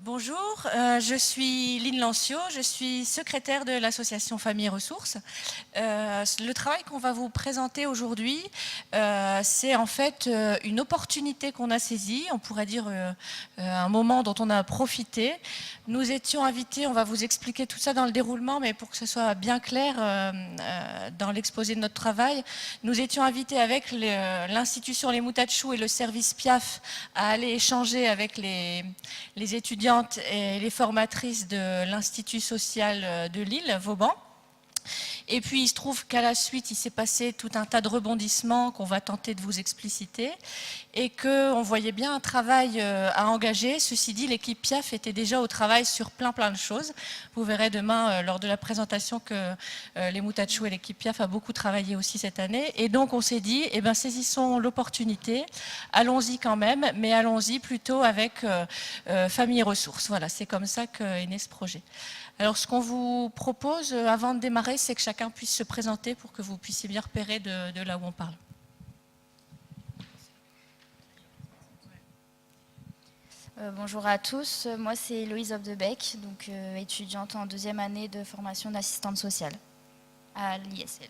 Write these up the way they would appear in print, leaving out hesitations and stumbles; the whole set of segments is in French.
Bonjour, je suis Lynne Lancio, je suis secrétaire de l'association Famille Ressources. Le travail qu'on va vous présenter aujourd'hui, c'est en fait une opportunité qu'on a saisie, on pourrait dire un moment dont on a profité. Nous étions invités, on va vous expliquer tout ça dans le déroulement, mais pour que ce soit bien clair dans l'exposé de notre travail, nous étions invités avec l'institution Les Moutachou et le service PIAF à aller échanger avec les étudiantes et les formatrices de l'Institut social de Lille, Vauban. Et puis il se trouve qu'à la suite, il s'est passé tout un tas de rebondissements qu'on va tenter de vous expliciter et qu'on voyait bien un travail à engager. Ceci dit, l'équipe PIAF était déjà au travail sur plein de choses. Vous verrez demain lors de la présentation que les Moutachou et l'équipe PIAF a beaucoup travaillé aussi cette année. Et donc on s'est dit, eh ben, saisissons l'opportunité, allons-y quand même, mais allons-y plutôt avec Famille Ressources. Voilà, c'est comme ça qu'est né ce projet. Alors ce qu'on vous propose avant de démarrer, c'est que chacun puisse se présenter pour que vous puissiez bien repérer de là où on parle. Bonjour à tous, moi c'est Héloïse Obdebeck, donc étudiante en deuxième année de formation d'assistante sociale à l'ISL.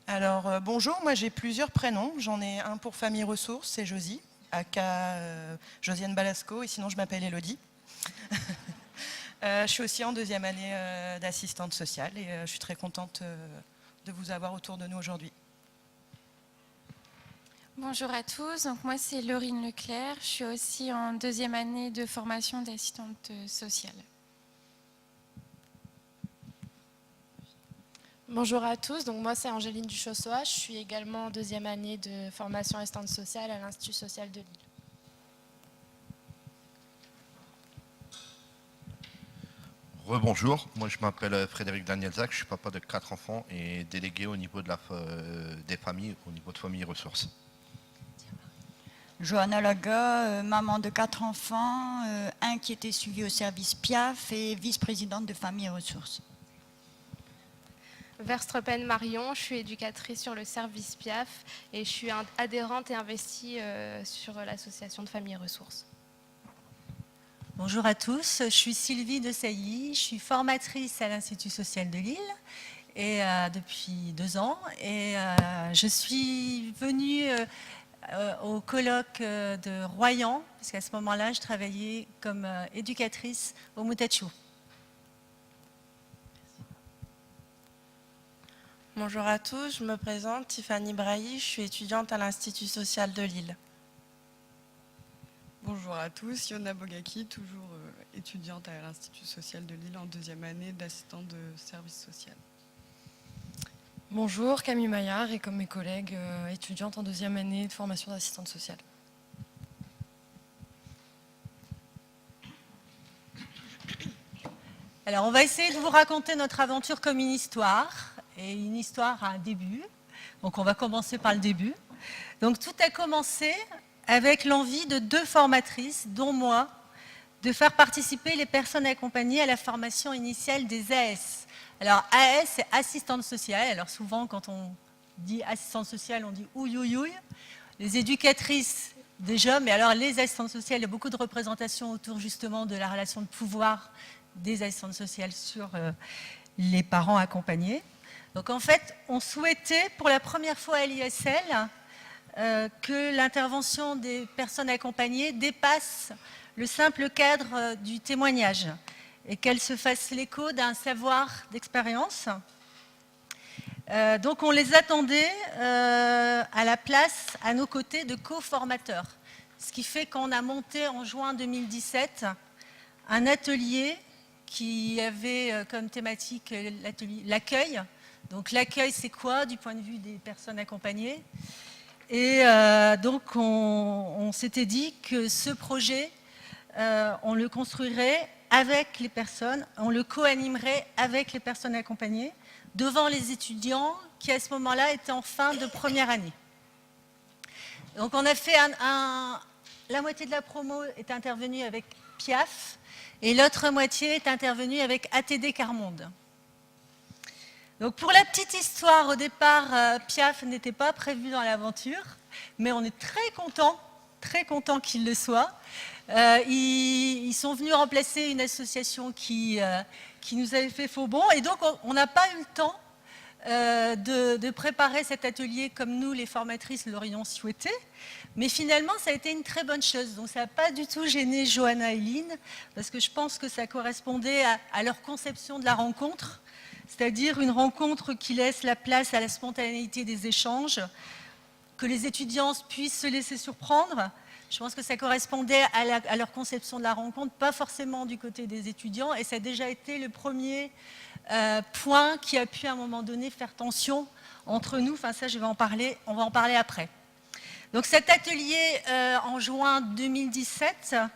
Alors bonjour, moi j'ai plusieurs prénoms, j'en ai un pour Famille Ressources, c'est Josie, aka Josiane Balasco, et sinon je m'appelle Élodie. Je suis aussi en deuxième année d'assistante sociale et je suis très contente de vous avoir autour de nous aujourd'hui. Bonjour à tous, donc moi c'est Laurine Leclerc, je suis aussi en deuxième année de formation d'assistante sociale. Bonjour à tous, donc moi c'est Angéline Duchossois, je suis également en deuxième année de formation assistante sociale à l'Institut social de Lille. Rebonjour, moi je m'appelle Frédéric Danielzac, je suis papa de 4 enfants et délégué au niveau de des familles, au niveau de Famille Ressources. Johanna Laga, maman de 4 enfants, un qui était suivi au service PIAF et vice-présidente de Famille Ressources. Verstrepen Marion, je suis éducatrice sur le service PIAF et je suis adhérente et investie sur l'association de Famille Ressources. Bonjour à tous, je suis Sylvie de Sailly, je suis formatrice à l'Institut social de Lille et, depuis 2 ans et je suis venue au colloque de Royan parce qu'à ce moment-là je travaillais comme éducatrice au Moutachou. Bonjour à tous, je me présente Tiffany Brahi, je suis étudiante à l'Institut social de Lille. Bonjour à tous, Yona Bogaki, toujours étudiante à l'Institut social de Lille en deuxième année d'assistante de service social. Bonjour, Camille Maillard et comme mes collègues, étudiante en deuxième année de formation d'assistante sociale. Alors on va essayer de vous raconter notre aventure comme une histoire et une histoire a un début. Donc on va commencer par le début. Donc tout a commencé avec l'envie de 2 formatrices, dont moi, de faire participer les personnes accompagnées à la formation initiale des AS. Alors AS, c'est assistante sociale. Alors souvent, quand on dit assistante sociale, on dit ouïe, ouïe, ouïe. Les éducatrices, déjà, mais alors les assistantes sociales, il y a beaucoup de représentations autour justement de la relation de pouvoir des assistantes sociales sur les parents accompagnés. Donc en fait, on souhaitait pour la première fois à l'ISL que l'intervention des personnes accompagnées dépasse le simple cadre du témoignage et qu'elle se fasse l'écho d'un savoir d'expérience. Donc on les attendait à la place, à nos côtés, de co-formateurs. Ce qui fait qu'on a monté en juin 2017 un atelier qui avait comme thématique l'accueil. Donc l'accueil, c'est quoi du point de vue des personnes accompagnées? Et donc on s'était dit que ce projet, on le construirait avec les personnes, on le co-animerait avec les personnes accompagnées devant les étudiants qui à ce moment-là étaient en fin de première année. Donc on a fait la moitié de la promo est intervenue avec PIAF et l'autre moitié est intervenue avec ATD Carmonde. Donc pour la petite histoire, au départ, PIAF n'était pas prévu dans l'aventure, mais on est très content très contents qu'ils le soient. Ils sont venus remplacer une association qui nous avait fait faux bond. Et donc, on n'a pas eu le temps de préparer cet atelier comme nous, les formatrices, l'aurions souhaité. Mais finalement, ça a été une très bonne chose. Donc, ça n'a pas du tout gêné Johanna et Lynn, parce que je pense que ça correspondait à leur conception de la rencontre, c'est-à-dire une rencontre qui laisse la place à la spontanéité des échanges, que les étudiants puissent se laisser surprendre. Je pense que ça correspondait à leur conception de la rencontre, pas forcément du côté des étudiants, et ça a déjà été le premier point qui a pu à un moment donné faire tension entre nous. Enfin ça, on va en parler après. Donc cet atelier en juin 2017, ça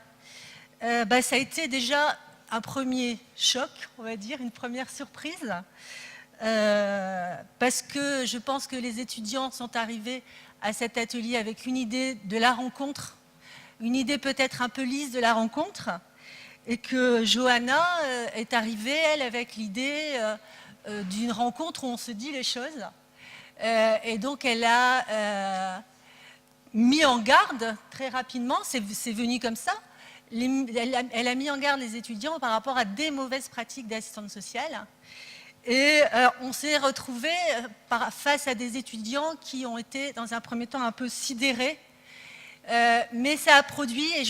a été déjà un premier choc, on va dire, une première surprise, parce que je pense que les étudiants sont arrivés à cet atelier avec une idée de la rencontre, une idée peut-être un peu lisse de la rencontre, et que Johanna est arrivée, elle, avec l'idée d'une rencontre où on se dit les choses. Et donc, elle a mis en garde très rapidement, c'est venu comme ça, elle a mis en garde les étudiants par rapport à des mauvaises pratiques d'assistante sociale. Et on s'est retrouvés face à des étudiants qui ont été, dans un premier temps, un peu sidérés. Mais ça a produit, et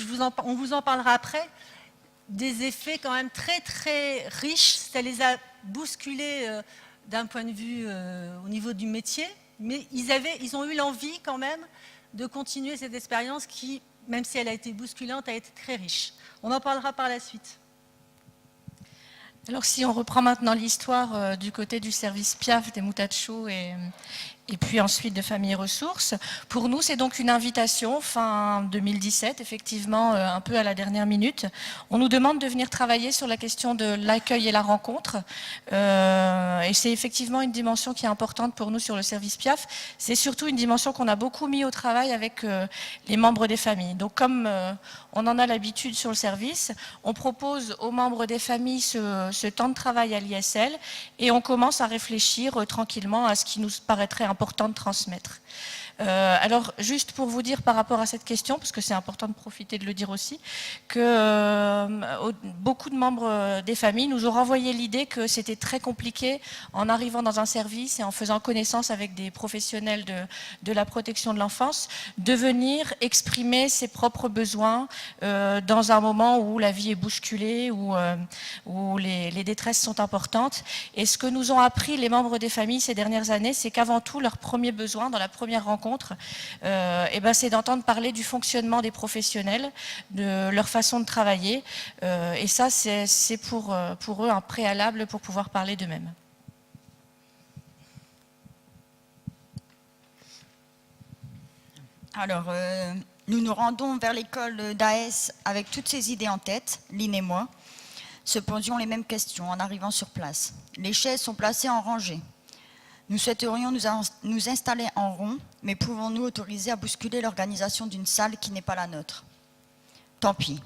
on vous en parlera après, des effets quand même très très riches. Ça les a bousculés d'un point de vue au niveau du métier, mais ils ont eu l'envie quand même de continuer cette expérience qui, même si elle a été bousculante, a été très riche. On en parlera par la suite. Alors si on reprend maintenant l'histoire du côté du service Piaf des Moutachou et puis ensuite de Famille Ressources, pour nous c'est donc une invitation fin 2017, effectivement un peu à la dernière minute. On nous demande de venir travailler sur la question de l'accueil et la rencontre, et c'est effectivement une dimension qui est importante pour nous sur le service Piaf. C'est surtout une dimension qu'on a beaucoup mis au travail avec les membres des familles. Donc comme on en a l'habitude sur le service, on propose aux membres des familles ce temps de travail à l'ISL et on commence à réfléchir tranquillement à ce qui nous paraîtrait important de transmettre. Alors, juste pour vous dire par rapport à cette question, parce que c'est important de profiter de le dire aussi, que beaucoup de membres des familles nous ont renvoyé l'idée que c'était très compliqué en arrivant dans un service et en faisant connaissance avec des professionnels de la protection de l'enfance, de venir exprimer ses propres besoins dans un moment où la vie est bousculée, où les détresses sont importantes. Et ce que nous ont appris les membres des familles ces dernières années, c'est qu'avant tout, leur premier besoin dans la première rencontre, c'est d'entendre parler du fonctionnement des professionnels, de leur façon de travailler. Et ça, c'est pour eux un préalable pour pouvoir parler d'eux-mêmes. Alors, nous nous rendons vers l'école d'AS avec toutes ces idées en tête, Lynn et moi. Se posions les mêmes questions en arrivant sur place. Les chaises sont placées en rangée. Nous souhaiterions nous installer en rond, mais pouvons-nous autoriser à bousculer l'organisation d'une salle qui n'est pas la nôtre? Tant pis.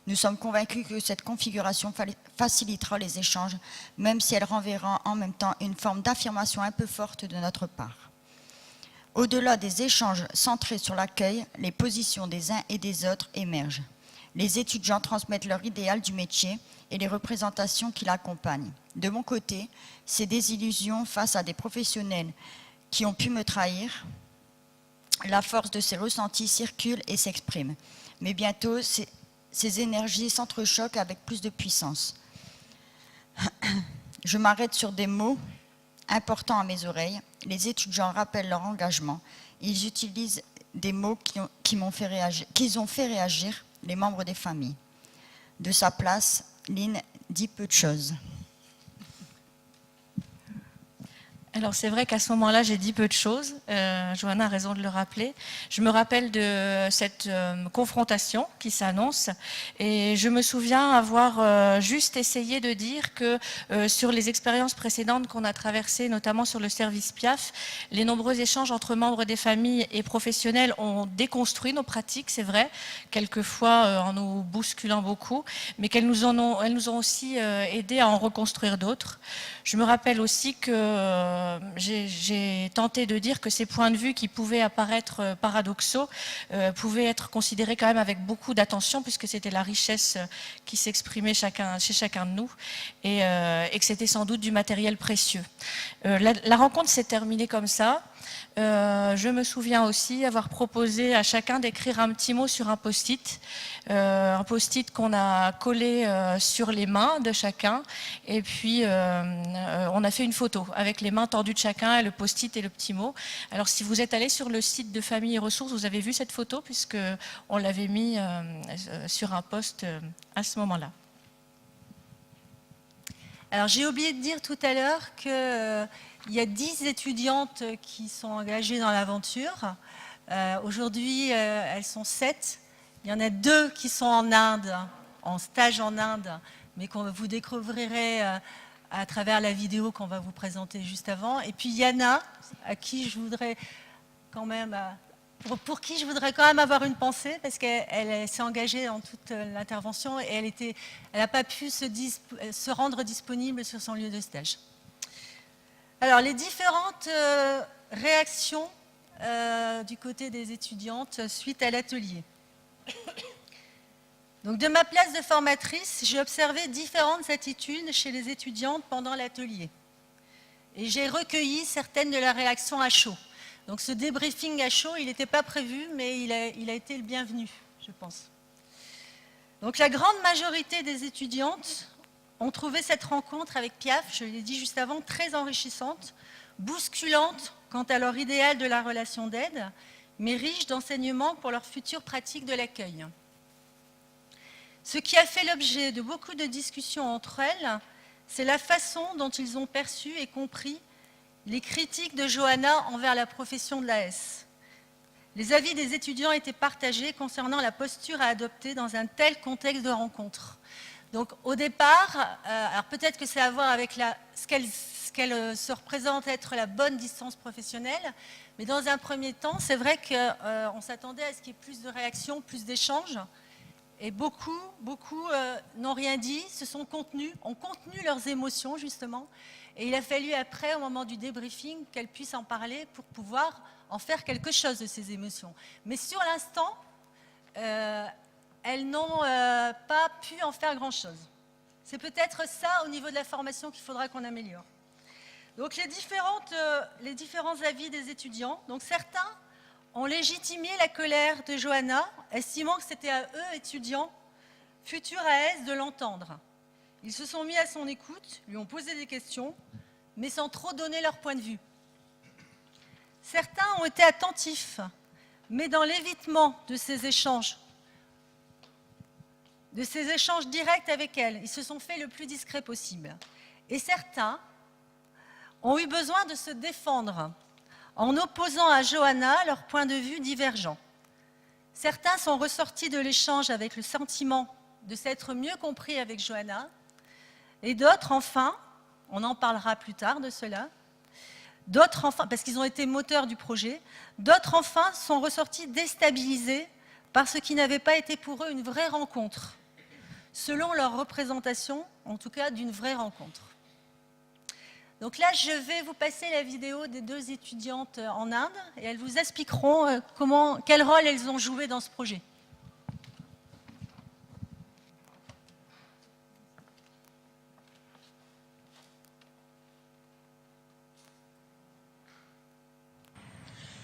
Nous sommes convaincus que cette configuration facilitera les échanges, même si elle renverra en même temps une forme d'affirmation un peu forte de notre part. Au-delà des échanges centrés sur l'accueil, les positions des uns et des autres émergent. Les étudiants transmettent leur idéal du métier et les représentations qui l'accompagnent. De mon côté, ces désillusions face à des professionnels qui ont pu me trahir, la force de ces ressentis circule et s'exprime. Mais bientôt, ces énergies s'entrechoquent avec plus de puissance. Je m'arrête sur des mots importants à mes oreilles. Les étudiants rappellent leur engagement. Ils utilisent des mots qu'ils ont fait réagir les membres des familles. De sa place, Lynn dit peu de choses. Alors c'est vrai qu'à ce moment-là, j'ai dit peu de choses. Johanna a raison de le rappeler. Je me rappelle de cette confrontation qui s'annonce et je me souviens avoir juste essayé de dire que sur les expériences précédentes qu'on a traversées, notamment sur le service Piaf, les nombreux échanges entre membres des familles et professionnels ont déconstruit nos pratiques, c'est vrai, quelquefois en nous bousculant beaucoup, mais qu'elles nous ont aussi aidé à en reconstruire d'autres. Je me rappelle aussi que j'ai tenté de dire que ces points de vue qui pouvaient apparaître paradoxaux pouvaient être considérés quand même avec beaucoup d'attention, puisque c'était la richesse qui s'exprimait chez chacun de nous, et que c'était sans doute du matériel précieux. La rencontre s'est terminée comme ça. Je me souviens aussi avoir proposé à chacun d'écrire un petit mot sur un post-it qu'on a collé sur les mains de chacun, et puis on a fait une photo avec les mains tendues de chacun et le post-it et le petit mot. Alors si vous êtes allé sur le site de Famille et Ressources, vous avez vu cette photo, puisque on l'avait mis sur un post à ce moment-là. Alors j'ai oublié de dire tout à l'heure que il y a 10 étudiantes qui sont engagées dans l'aventure. Aujourd'hui, elles sont 7. Il y en a 2 qui sont en Inde, en stage en Inde, mais qu'on vous découvrirez à travers la vidéo qu'on va vous présenter juste avant. Et puis Yana, à qui je voudrais quand même, pour qui je voudrais quand même avoir une pensée, parce qu'elle s'est engagée dans toute l'intervention et elle n'a pas pu se rendre disponible sur son lieu de stage. Alors, les différentes réactions du côté des étudiantes suite à l'atelier. Donc, de ma place de formatrice, j'ai observé différentes attitudes chez les étudiantes pendant l'atelier. Et j'ai recueilli certaines de leurs réactions à chaud. Donc, ce débriefing à chaud, il n'était pas prévu, mais il a été le bienvenu, je pense. Donc, la grande majorité des étudiantes ont trouvé cette rencontre avec Piaf, je l'ai dit juste avant, très enrichissante, bousculante quant à leur idéal de la relation d'aide, mais riche d'enseignements pour leur future pratique de l'accueil. Ce qui a fait l'objet de beaucoup de discussions entre elles, c'est la façon dont ils ont perçu et compris les critiques de Johanna envers la profession de l'AS. Les avis des étudiants étaient partagés concernant la posture à adopter dans un tel contexte de rencontre. Donc au départ, alors peut-être que c'est à voir avec ce qu'elle se représente être la bonne distance professionnelle, mais dans un premier temps, c'est vrai qu'on s'attendait à ce qu'il y ait plus de réactions, plus d'échanges, et beaucoup n'ont rien dit, ont contenu leurs émotions justement, et il a fallu après, au moment du débriefing, qu'elles puissent en parler pour pouvoir en faire quelque chose de ces émotions. Mais sur l'instant, elles n'ont pas pu en faire grand-chose. C'est peut-être ça, au niveau de la formation, qu'il faudra qu'on améliore. Donc les différents avis des étudiants. Donc certains ont légitimé la colère de Johanna, estimant que c'était à eux, étudiants, futurs AS, de l'entendre. Ils se sont mis à son écoute, lui ont posé des questions, mais sans trop donner leur point de vue. Certains ont été attentifs, mais dans l'évitement de ces échanges directs avec elle, ils se sont fait le plus discret possible. Et certains ont eu besoin de se défendre en opposant à Johanna leurs points de vue divergents. Certains sont ressortis de l'échange avec le sentiment de s'être mieux compris avec Johanna, et d'autres, enfin, on en parlera plus tard de cela, d'autres, enfin, parce qu'ils ont été moteurs du projet, d'autres, enfin, sont ressortis déstabilisés par ce qui n'avait pas été pour eux une vraie rencontre, selon leur représentation, en tout cas, d'une vraie rencontre. Donc là, je vais vous passer la vidéo des 2 étudiantes en Inde, et elles vous expliqueront quel rôle elles ont joué dans ce projet.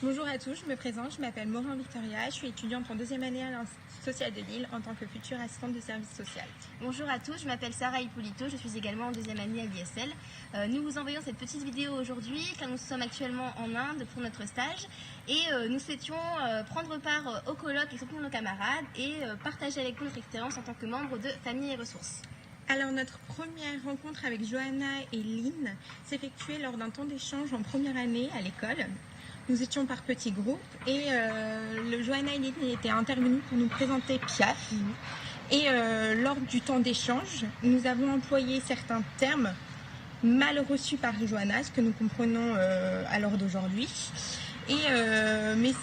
Bonjour à tous, je me présente, je m'appelle Morin Victoria, je suis étudiante en 2e année à l'Institut social de Lille en tant que future assistante de service social. Bonjour à tous, je m'appelle Sarah Hippolito, je suis également en 2e année à l'ISL. Nous vous envoyons cette petite vidéo aujourd'hui car nous sommes actuellement en Inde pour notre stage et nous souhaitions prendre part au colloque avec nos camarades et partager avec vous notre expérience en tant que membre de Famille et Ressources. Alors notre première rencontre avec Johanna et Lynn s'effectuait lors d'un temps d'échange en première année à l'école. Nous étions par petits groupes et Johanna et Lynn étaient intervenues pour nous présenter Piaf. Et lors du temps d'échange, nous avons employé certains termes mal reçus par Johanna, ce que nous comprenons à l'heure d'aujourd'hui. Mais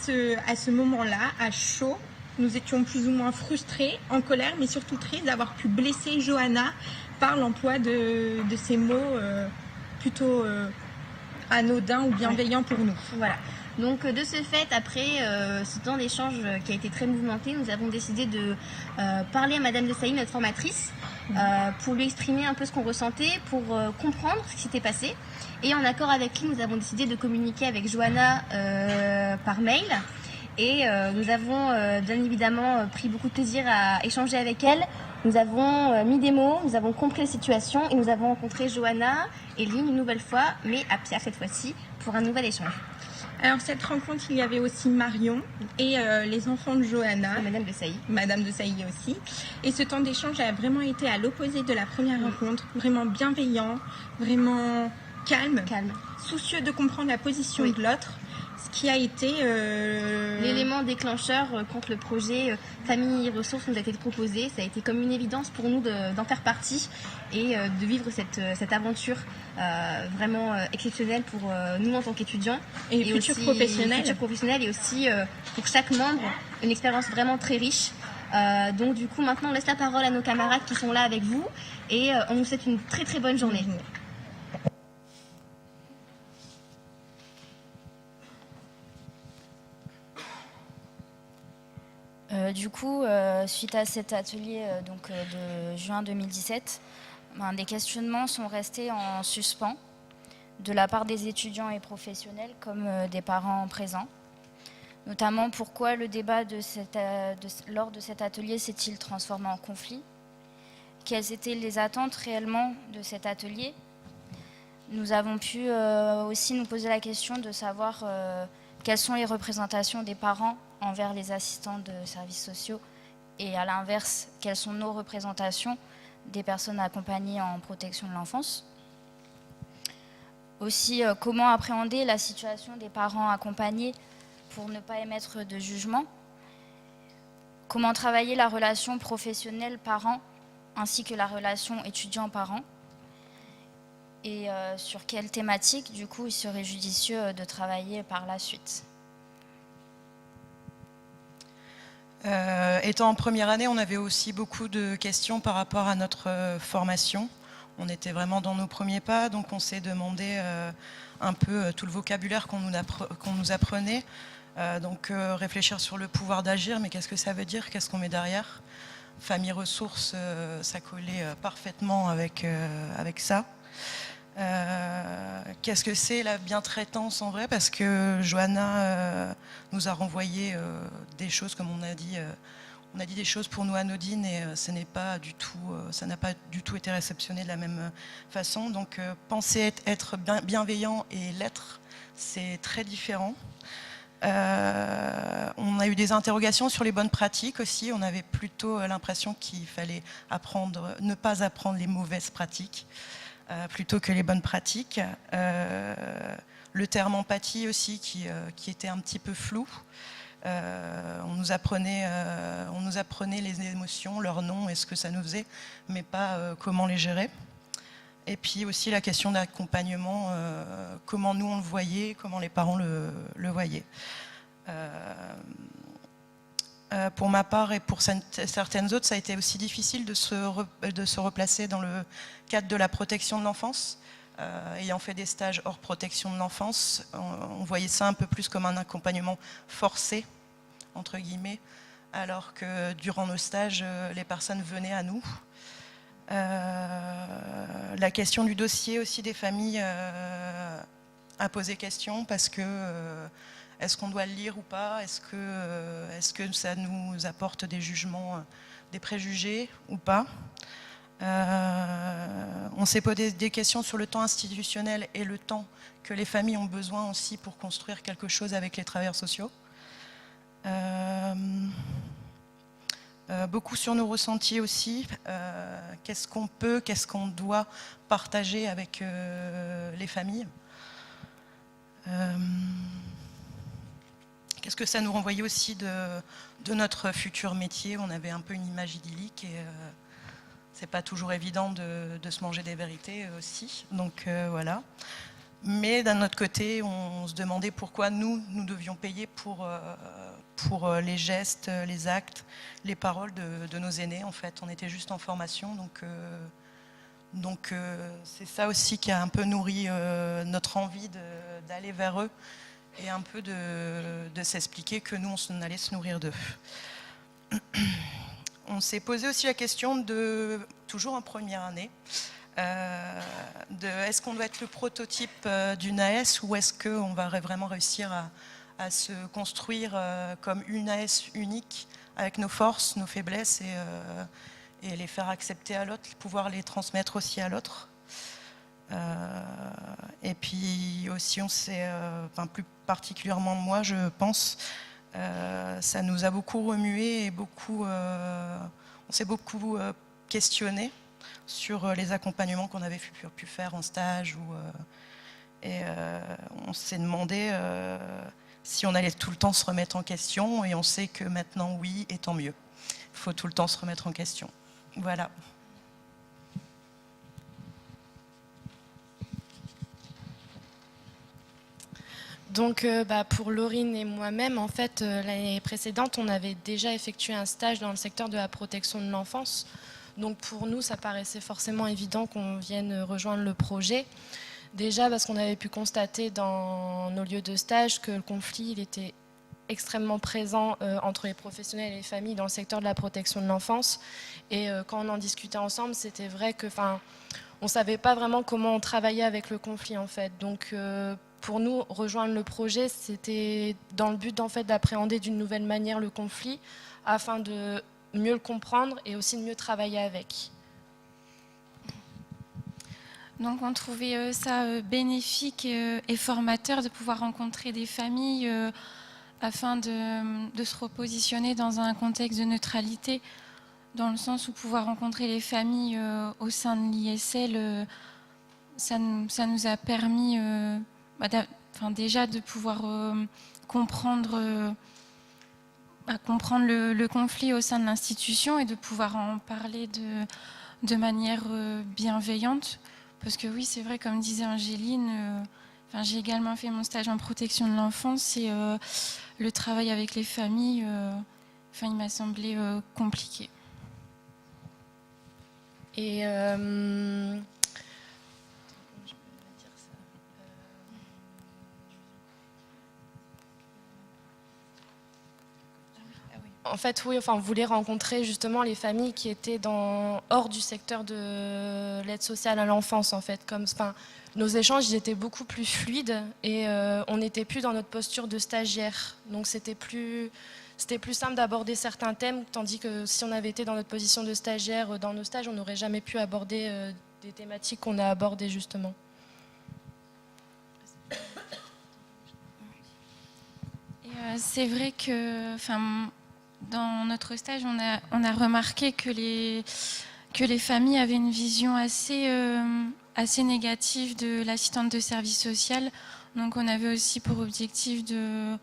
à ce moment-là, à chaud, nous étions plus ou moins frustrés, en colère, mais surtout tristes d'avoir pu blesser Johanna par l'emploi de ces mots plutôt anodin ou bienveillant pour nous. Voilà. Donc de ce fait, après ce temps d'échange qui a été très mouvementé, nous avons décidé de parler à Madame de Sailly, notre formatrice, pour lui exprimer un peu ce qu'on ressentait, pour comprendre ce qui s'était passé. Et en accord avec lui, nous avons décidé de communiquer avec Johanna par mail. Et nous avons bien évidemment pris beaucoup de plaisir à échanger avec elle. Nous avons mis des mots, nous avons compris la situation et nous avons rencontré Johanna et Lynn une nouvelle fois, mais à Piaf cette fois-ci, pour un nouvel échange. Alors cette rencontre, il y avait aussi Marion et les enfants de Johanna. Et Madame de Sailly. Madame de Sailly aussi. Et ce temps d'échange a vraiment été à l'opposé de la première rencontre, vraiment bienveillant, vraiment calme, soucieux de comprendre la position de l'autre, ce qui a été l'élément déclencheur quand le projet Famille Ressources nous a été proposé. Ça a été comme une évidence pour nous d'en faire partie et de vivre cette aventure vraiment exceptionnelle pour nous en tant qu'étudiants et futurs professionnels et aussi pour chaque membre une expérience vraiment très riche. Donc du coup maintenant on laisse la parole à nos camarades qui sont là avec vous et on vous souhaite une très très bonne journée. Du coup, suite à cet atelier de juin 2017, des questionnements sont restés en suspens de la part des étudiants et professionnels comme des parents présents. Notamment pourquoi le débat lors de cet atelier s'est-il transformé en conflit? Quelles étaient les attentes réellement de cet atelier? Nous avons pu aussi nous poser la question de savoir quelles sont les représentations des parents envers les assistants de services sociaux et à l'inverse, quelles sont nos représentations des personnes accompagnées en protection de l'enfance. Aussi, comment appréhender la situation des parents accompagnés pour ne pas émettre de jugement. Comment travailler la relation professionnelle-parent ainsi que la relation étudiant-parent. Et sur quelle thématique, du coup, il serait judicieux de travailler par la suite. Étant en première année, on avait aussi beaucoup de questions par rapport à notre formation. On était vraiment dans nos premiers pas, donc on s'est demandé un peu tout le vocabulaire qu'on nous apprenait. Réfléchir sur le pouvoir d'agir, mais qu'est-ce que ça veut dire? Qu'est-ce qu'on met derrière? Famille ressources, ça collait parfaitement avec ça. Qu'est-ce que c'est la bientraitance en vrai? Parce que Johanna nous a renvoyé des choses, comme on a dit des choses pour nous anodines et ça n'a pas du tout été réceptionné de la même façon. Donc penser être bienveillant et l'être, c'est très différent. On a eu des interrogations sur les bonnes pratiques aussi. On avait plutôt l'impression qu'il fallait ne pas apprendre les mauvaises pratiques. Plutôt que les bonnes pratiques. Le terme empathie aussi qui était un petit peu flou. On nous apprenait les émotions, leurs noms et ce que ça nous faisait, mais pas comment les gérer. Et puis aussi la question d'accompagnement, comment nous on le voyait, comment les parents le voyaient. Pour ma part et pour certaines autres, ça a été aussi difficile de se replacer dans le cadre de la protection de l'enfance. Ayant fait des stages hors protection de l'enfance, on voyait ça un peu plus comme un accompagnement forcé, entre guillemets, alors que durant nos stages, les personnes venaient à nous. La question du dossier aussi des familles a posé question parce que est-ce qu'on doit le lire ou pas? Est-ce que ça nous apporte des jugements, des préjugés ou pas? On s'est posé des questions sur le temps institutionnel et le temps que les familles ont besoin aussi pour construire quelque chose avec les travailleurs sociaux. Beaucoup sur nos ressentis aussi. Qu'est-ce qu'on doit partager avec les familles? Qu'est-ce que ça nous renvoyait aussi de notre futur métier? On avait un peu une image idyllique et c'est pas toujours évident de se manger des vérités aussi. Donc voilà. Mais d'un autre côté, on se demandait pourquoi nous devions payer pour les gestes, les actes, les paroles de nos aînés. En fait, on était juste en formation, donc Donc c'est ça aussi qui a un peu nourri notre envie d'aller vers eux et un peu de s'expliquer que nous, on allait se nourrir d'eux. On s'est posé aussi la question toujours en première année, est-ce qu'on doit être le prototype d'une AS ou est-ce qu'on va vraiment réussir à se construire comme une AS unique avec nos forces, nos faiblesses et les faire accepter à l'autre, pouvoir les transmettre aussi à l'autre. Et puis aussi, on s'est, plus particulièrement moi, je pense, ça nous a beaucoup remué et on s'est beaucoup questionné sur les accompagnements qu'on avait pu faire en stage. Et on s'est demandé si on allait tout le temps se remettre en question, et on sait que maintenant, oui, et tant mieux. Il faut tout le temps se remettre en question. Voilà. Donc pour Laurine et moi-même, en fait, l'année précédente, on avait déjà effectué un stage dans le secteur de la protection de l'enfance. Donc pour nous, ça paraissait forcément évident qu'on vienne rejoindre le projet. Déjà parce qu'on avait pu constater dans nos lieux de stage que le conflit, il était extrêmement présent entre les professionnels et les familles dans le secteur de la protection de l'enfance. Et quand on en discutait ensemble, c'était vrai que, on ne savait pas vraiment comment on travaillait avec le conflit, en fait. Donc pour nous, rejoindre le projet, c'était dans le but, en fait, d'appréhender d'une nouvelle manière le conflit, afin de mieux le comprendre et aussi de mieux travailler avec. Donc on trouvait ça bénéfique et formateur de pouvoir rencontrer des familles afin de se repositionner dans un contexte de neutralité, dans le sens où pouvoir rencontrer les familles au sein de l'ISL, ça nous a permis déjà de pouvoir comprendre le conflit au sein de l'institution et de pouvoir en parler de manière bienveillante. Parce que oui, c'est vrai, comme disait Angéline, j'ai également fait mon stage en protection de l'enfance et le travail avec les familles, il m'a semblé compliqué. Et en fait, oui, on voulait rencontrer justement les familles qui étaient hors du secteur de l'aide sociale à l'enfance, en fait. Nos échanges, ils étaient beaucoup plus fluides et on n'était plus dans notre posture de stagiaire. Donc c'était plus simple d'aborder certains thèmes, tandis que si on avait été dans notre position de stagiaire dans nos stages, on n'aurait jamais pu aborder des thématiques qu'on a abordées justement. Et c'est vrai que, dans notre stage, on a remarqué que les familles avaient une vision assez négative de l'assistante de service social. Donc on avait aussi pour objectif de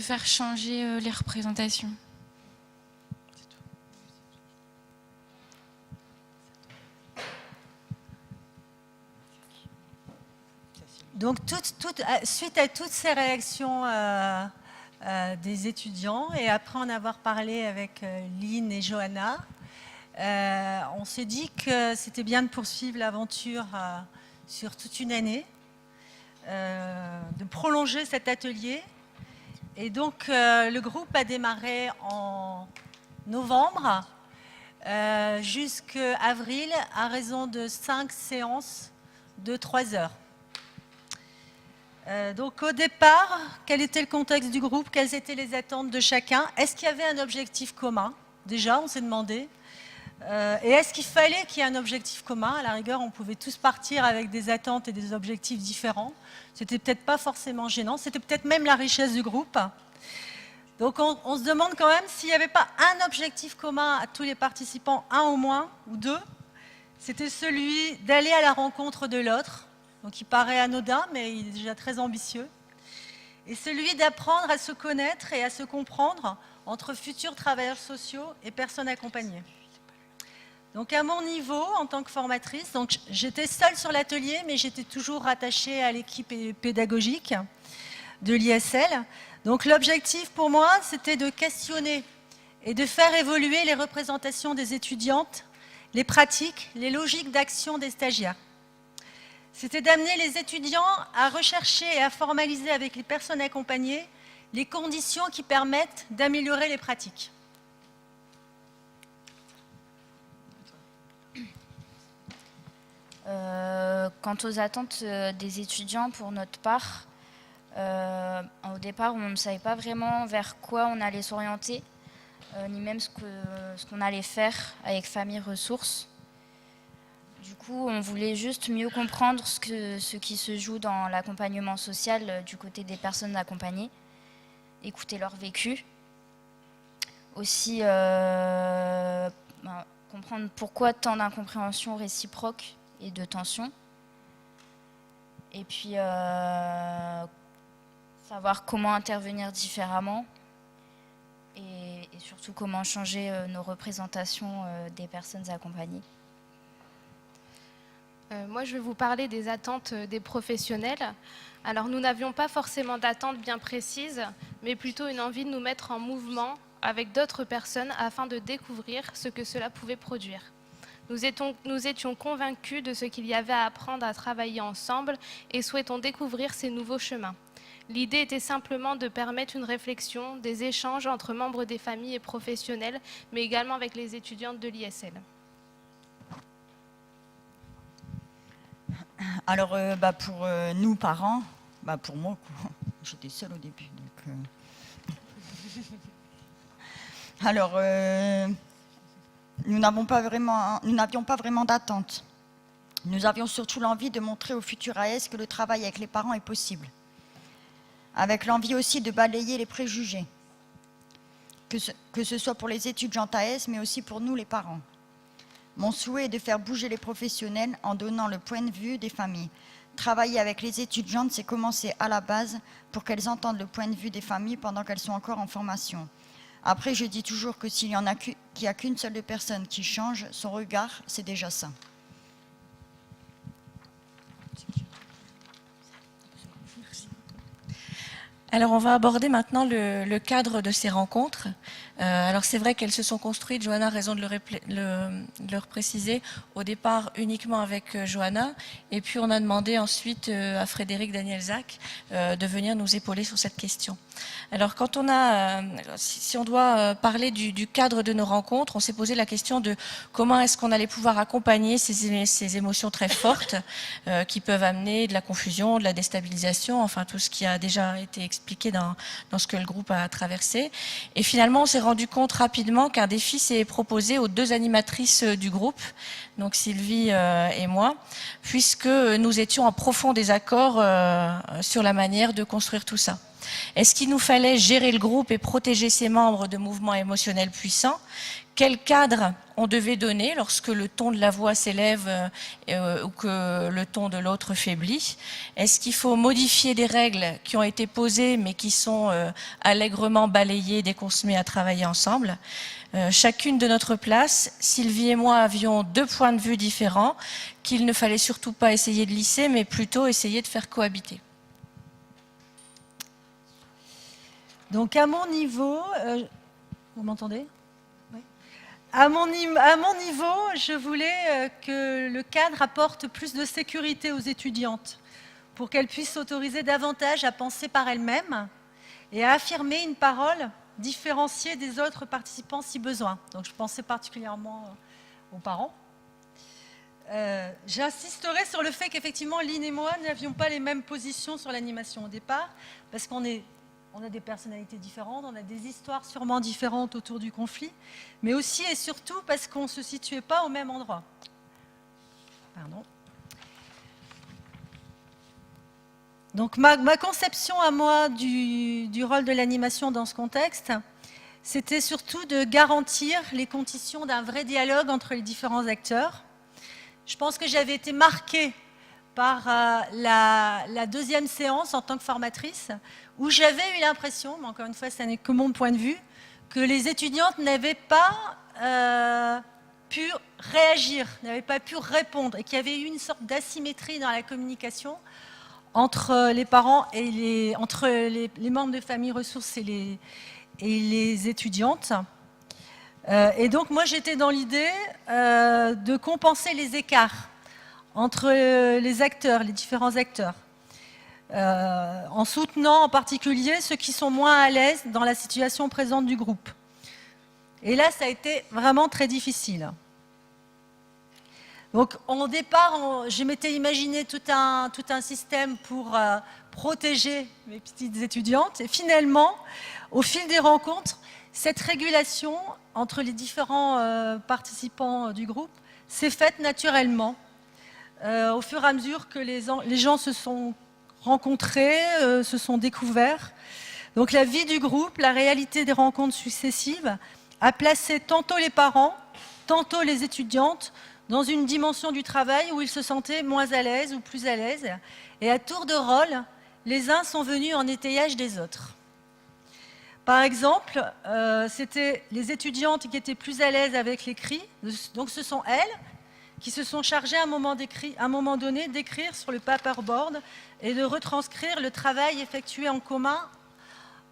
faire changer les représentations. Donc, suite à toutes ces réactions des étudiants, et après en avoir parlé avec Lynn et Johanna, on s'est dit que c'était bien de poursuivre l'aventure sur toute une année, de prolonger cet atelier. Et donc, le groupe a démarré en novembre jusqu'à avril, à raison de 5 séances de 3 heures. Donc au départ, quel était le contexte du groupe? Quelles étaient les attentes de chacun? Est-ce qu'il y avait un objectif commun? Déjà, on s'est demandé. Et est-ce qu'il fallait qu'il y ait un objectif commun? À la rigueur, on pouvait tous partir avec des attentes et des objectifs différents. C'était peut-être pas forcément gênant. C'était peut-être même la richesse du groupe. Donc on se demande quand même s'il n'y avait pas un objectif commun à tous les participants, un au moins, ou deux. C'était celui d'aller à la rencontre de l'autre. Donc il paraît anodin, mais il est déjà très ambitieux. Et celui d'apprendre à se connaître et à se comprendre entre futurs travailleurs sociaux et personnes accompagnées. Donc à mon niveau, en tant que formatrice, j'étais seule sur l'atelier, mais j'étais toujours rattachée à l'équipe pédagogique de l'ISL. Donc l'objectif pour moi, c'était de questionner et de faire évoluer les représentations des étudiantes, les pratiques, les logiques d'action des stagiaires. C'était d'amener les étudiants à rechercher et à formaliser avec les personnes accompagnées les conditions qui permettent d'améliorer les pratiques. Quant aux attentes des étudiants, pour notre part, au départ, on ne savait pas vraiment vers quoi on allait s'orienter, ni même ce qu'on allait faire avec Famille Ressources. Du coup, on voulait juste mieux comprendre ce qui se joue dans l'accompagnement social du côté des personnes accompagnées, écouter leur vécu, aussi comprendre pourquoi tant d'incompréhension réciproque et de tension, et puis savoir comment intervenir différemment et surtout comment changer nos représentations des personnes accompagnées. Moi, je vais vous parler des attentes des professionnels. Alors, nous n'avions pas forcément d'attentes bien précises, mais plutôt une envie de nous mettre en mouvement avec d'autres personnes afin de découvrir ce que cela pouvait produire. Nous étions convaincus de ce qu'il y avait à apprendre à travailler ensemble et souhaitons découvrir ces nouveaux chemins. L'idée était simplement de permettre une réflexion, des échanges entre membres des familles et professionnels, mais également avec les étudiantes de l'ISL. Alors, pour nous, parents, pour moi, j'étais seule au début. Donc, Alors, nous n'avions pas vraiment d'attente. Nous avions surtout l'envie de montrer aux futurs AS que le travail avec les parents est possible. Avec l'envie aussi de balayer les préjugés, que ce soit pour les étudiantes AS, mais aussi pour nous, les parents. Mon souhait est de faire bouger les professionnels en donnant le point de vue des familles. Travailler avec les étudiantes, c'est commencer à la base pour qu'elles entendent le point de vue des familles pendant qu'elles sont encore en formation. Après, je dis toujours que s'il n'y a qu'une seule personne qui change son regard, c'est déjà ça. Alors, on va aborder maintenant le cadre de ces rencontres. Alors, c'est vrai qu'elles se sont construites, Johanna a raison de le préciser, au départ uniquement avec Johanna, et puis on a demandé ensuite à Frédéric Danielzac de venir nous épauler sur cette question. Alors, quand on a, si on doit parler du cadre de nos rencontres, on s'est posé la question de comment est-ce qu'on allait pouvoir accompagner ces émotions très fortes qui peuvent amener de la confusion, de la déstabilisation, enfin tout ce qui a déjà été expliqué dans ce que le groupe a traversé. Et finalement, on s'est rendu compte rapidement qu'un défi s'est proposé aux deux animatrices du groupe, donc Sylvie et moi, puisque nous étions en profond désaccord sur la manière de construire tout ça. Est-ce qu'il nous fallait gérer le groupe et protéger ses membres de mouvements émotionnels puissants? Quel cadre on devait donner lorsque le ton de la voix s'élève ou que le ton de l'autre faiblit? Est-ce qu'il faut modifier des règles qui ont été posées mais qui sont allègrement balayées dès qu'on se met à travailler ensemble? Chacune de notre place, Sylvie et moi avions deux points de vue différents qu'il ne fallait surtout pas essayer de lisser mais plutôt essayer de faire cohabiter. Donc à mon niveau, vous m'entendez? Oui. À mon niveau, je voulais que le cadre apporte plus de sécurité aux étudiantes pour qu'elles puissent s'autoriser davantage à penser par elles-mêmes et à affirmer une parole différenciée des autres participants si besoin. Donc je pensais particulièrement aux parents. J'insisterai sur le fait qu'effectivement, Lynn et moi n'avions pas les mêmes positions sur l'animation au départ, parce qu'on a des personnalités différentes, on a des histoires sûrement différentes autour du conflit, mais aussi et surtout parce qu'on ne se situait pas au même endroit. Pardon. Donc ma conception à moi du rôle de l'animation dans ce contexte, c'était surtout de garantir les conditions d'un vrai dialogue entre les différents acteurs. Je pense que j'avais été marquée par la deuxième séance en tant que formatrice, où j'avais eu l'impression, mais encore une fois, ça n'est que mon point de vue, que les étudiantes n'avaient pas pu réagir, n'avaient pas pu répondre, et qu'il y avait eu une sorte d'asymétrie dans la communication entre les parents et entre les membres de Famille Ressources et les étudiantes. Et donc moi j'étais dans l'idée de compenser les écarts entre les acteurs, les différents acteurs, en soutenant en particulier ceux qui sont moins à l'aise dans la situation présente du groupe. Et là, ça a été vraiment très difficile. Donc, au départ, je m'étais imaginé tout un système pour protéger mes petites étudiantes. Et finalement, au fil des rencontres, cette régulation entre les différents participants du groupe s'est faite naturellement. Au fur et à mesure que les gens se sont rencontrés, se sont découverts. Donc, la vie du groupe, la réalité des rencontres successives a placé tantôt les parents, tantôt les étudiantes dans une dimension du travail où ils se sentaient moins à l'aise ou plus à l'aise. Et à tour de rôle, les uns sont venus en étayage des autres. Par exemple, c'était les étudiantes qui étaient plus à l'aise avec l'écrit. Donc ce sont elles qui se sont chargées à un moment donné d'écrire sur le paperboard et de retranscrire le travail effectué en commun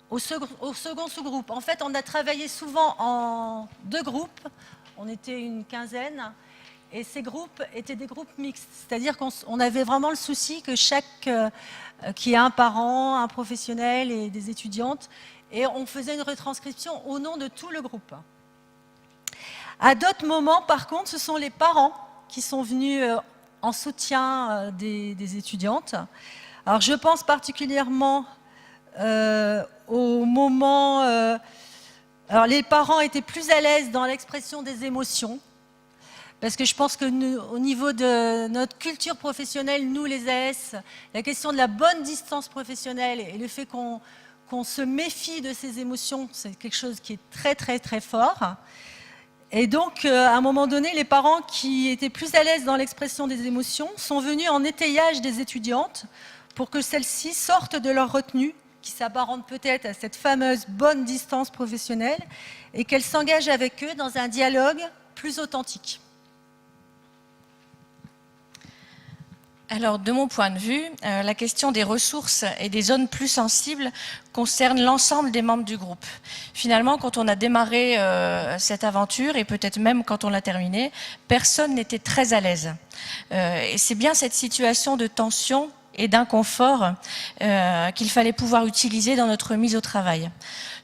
au second sous-groupe. En fait, on a travaillé souvent en 2 groupes, on était une quinzaine, et ces groupes étaient des groupes mixtes, c'est-à-dire qu'on avait vraiment le souci que qu'il y ait un parent, un professionnel et des étudiantes, et on faisait une retranscription au nom de tout le groupe. À d'autres moments, par contre, ce sont les parents qui sont venus en soutien des étudiantes. Alors, je pense particulièrement au moment... alors les parents étaient plus à l'aise dans l'expression des émotions, parce que je pense qu'au niveau de notre culture professionnelle, nous les AS, la question de la bonne distance professionnelle et le fait qu'on se méfie de ces émotions, c'est quelque chose qui est très très très fort. Et donc, à un moment donné, les parents qui étaient plus à l'aise dans l'expression des émotions sont venus en étayage des étudiantes pour que celles-ci sortent de leur retenue, qui s'apparente peut-être à cette fameuse bonne distance professionnelle, et qu'elles s'engagent avec eux dans un dialogue plus authentique. Alors, de mon point de vue, la question des ressources et des zones plus sensibles concerne l'ensemble des membres du groupe. Finalement, quand on a démarré cette aventure, et peut-être même quand on l'a terminée, personne n'était très à l'aise. Et c'est bien cette situation de tension et d'inconfort qu'il fallait pouvoir utiliser dans notre mise au travail.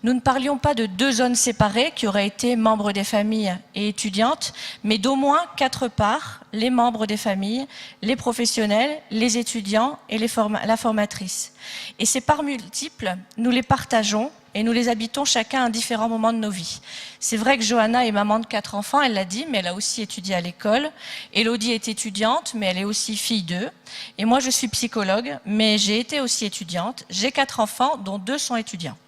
Nous ne parlions pas de 2 zones séparées qui auraient été membres des familles et étudiantes, mais d'au moins 4 parts, les membres des familles, les professionnels, les étudiants et la formatrice. Et ces parts multiples, nous les partageons et nous les habitons chacun à différents moments de nos vies. C'est vrai que Johanna est maman de 4 enfants, elle l'a dit, mais elle a aussi étudié à l'école. Élodie est étudiante, mais elle est aussi fille d'eux. Et moi, je suis psychologue, mais j'ai été aussi étudiante. J'ai 4 enfants, dont 2 sont étudiants.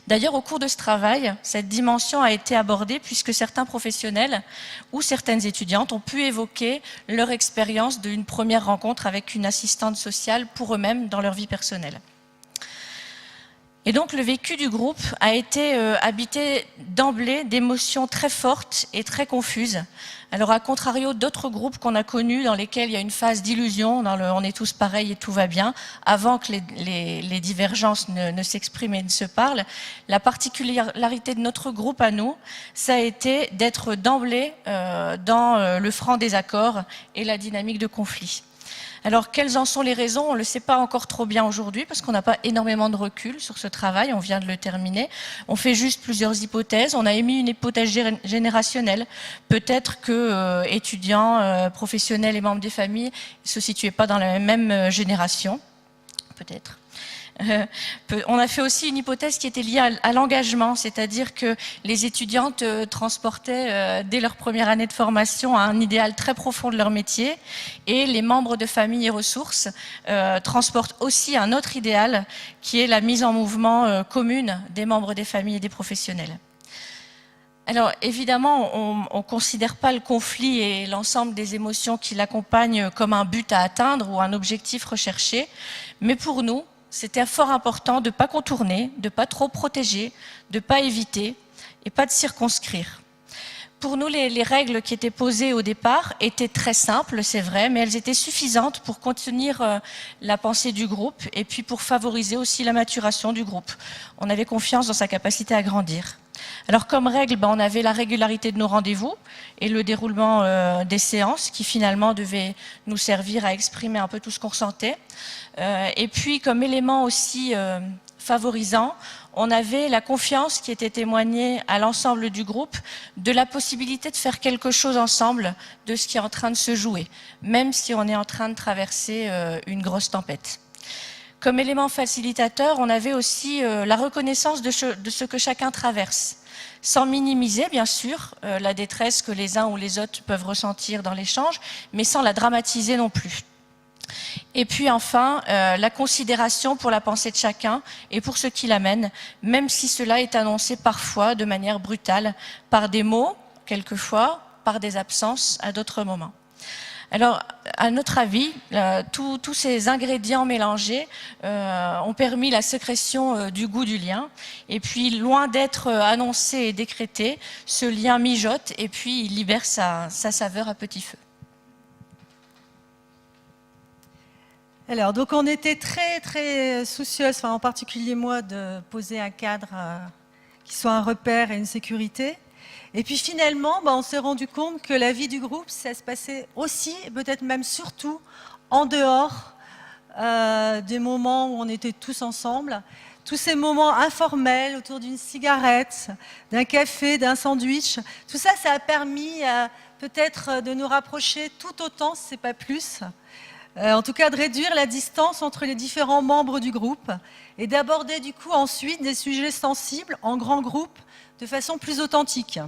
D'ailleurs, au cours de ce travail, cette dimension a été abordée puisque certains professionnels ou certaines étudiantes ont pu évoquer leur expérience d'une première rencontre avec une assistante sociale pour eux-mêmes dans leur vie personnelle. Et donc, le vécu du groupe a été habité d'emblée d'émotions très fortes et très confuses. Alors, à contrario d'autres groupes qu'on a connus dans lesquels il y a une phase d'illusion, on est tous pareils et tout va bien, avant que les divergences ne s'expriment et ne se parlent, la particularité de notre groupe à nous, ça a été d'être d'emblée dans le franc désaccord et la dynamique de conflit. Alors, quelles en sont les raisons? On ne le sait pas encore trop bien aujourd'hui parce qu'on n'a pas énormément de recul sur ce travail, on vient de le terminer. On fait juste plusieurs hypothèses. On a émis une hypothèse générationnelle. Peut-être que étudiants, professionnels et membres des familles ne se situaient pas dans la même génération. Peut-être. On a fait aussi une hypothèse qui était liée à l'engagement, c'est-à-dire que les étudiantes transportaient dès leur première année de formation un idéal très profond de leur métier, et les membres de famille et ressources transportent aussi un autre idéal qui est la mise en mouvement commune des membres des familles et des professionnels. Alors évidemment, on ne considère pas le conflit et l'ensemble des émotions qui l'accompagnent comme un but à atteindre ou un objectif recherché, mais pour nous, c'était fort important de ne pas contourner, de ne pas trop protéger, de ne pas éviter et pas de circonscrire. pour nous, les règles qui étaient posées au départ étaient très simples, c'est vrai, mais elles étaient suffisantes pour contenir la pensée du groupe et puis pour favoriser aussi la maturation du groupe. On avait confiance dans sa capacité à grandir. Alors comme règle, on avait la régularité de nos rendez-vous et le déroulement des séances qui finalement devaient nous servir à exprimer un peu tout ce qu'on ressentait. Et puis comme élément aussi favorisant, on avait la confiance qui était témoignée à l'ensemble du groupe de la possibilité de faire quelque chose ensemble de ce qui est en train de se jouer, même si on est en train de traverser une grosse tempête. Comme élément facilitateur, on avait aussi la reconnaissance de ce que chacun traverse, sans minimiser bien sûr la détresse que les uns ou les autres peuvent ressentir dans l'échange, mais sans la dramatiser non plus. Et puis enfin, la considération pour la pensée de chacun et pour ce qui l'amène, même si cela est annoncé parfois de manière brutale, par des mots, quelquefois, par des absences à d'autres moments. Alors, à notre avis, tous ces ingrédients mélangés ont permis la sécrétion du goût du lien. Et puis, loin d'être annoncé et décrété, ce lien mijote et puis il libère sa saveur à petit feu. Alors, donc on était très soucieuse, en particulier moi, de poser un cadre qui soit un repère et une sécurité. Et puis finalement, on s'est rendu compte que la vie du groupe, ça se passait aussi, peut-être même surtout, en dehors des moments où on était tous ensemble. Tous ces moments informels autour d'une cigarette, d'un café, d'un sandwich, tout ça, ça a permis peut-être de nous rapprocher tout autant, si ce n'est pas plus. En tout cas, de réduire la distance entre les différents membres du groupe et d'aborder du coup ensuite des sujets sensibles en grand groupe de façon plus authentique.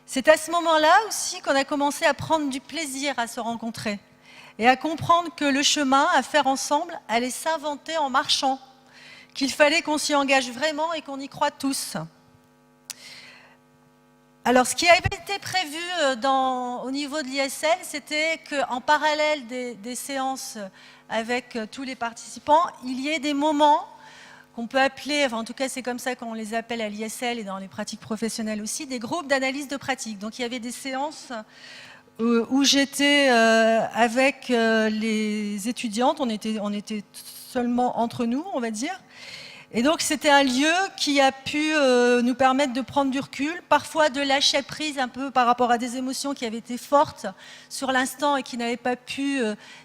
C'est à ce moment-là aussi qu'on a commencé à prendre du plaisir à se rencontrer et à comprendre que le chemin à faire ensemble allait s'inventer en marchant, qu'il fallait qu'on s'y engage vraiment et qu'on y croit tous. Alors, ce qui avait été prévu au niveau de l'ISL, c'était qu'en parallèle des séances avec tous les participants, il y ait des moments qu'on peut appeler, en tout cas c'est comme ça qu'on les appelle à l'ISL et dans les pratiques professionnelles aussi, des groupes d'analyse de pratique. Donc il y avait des séances où j'étais avec les étudiantes, on était seulement entre nous, on va dire. Et donc c'était un lieu qui a pu nous permettre de prendre du recul, parfois de lâcher prise un peu par rapport à des émotions qui avaient été fortes sur l'instant et qui n'avaient pas pu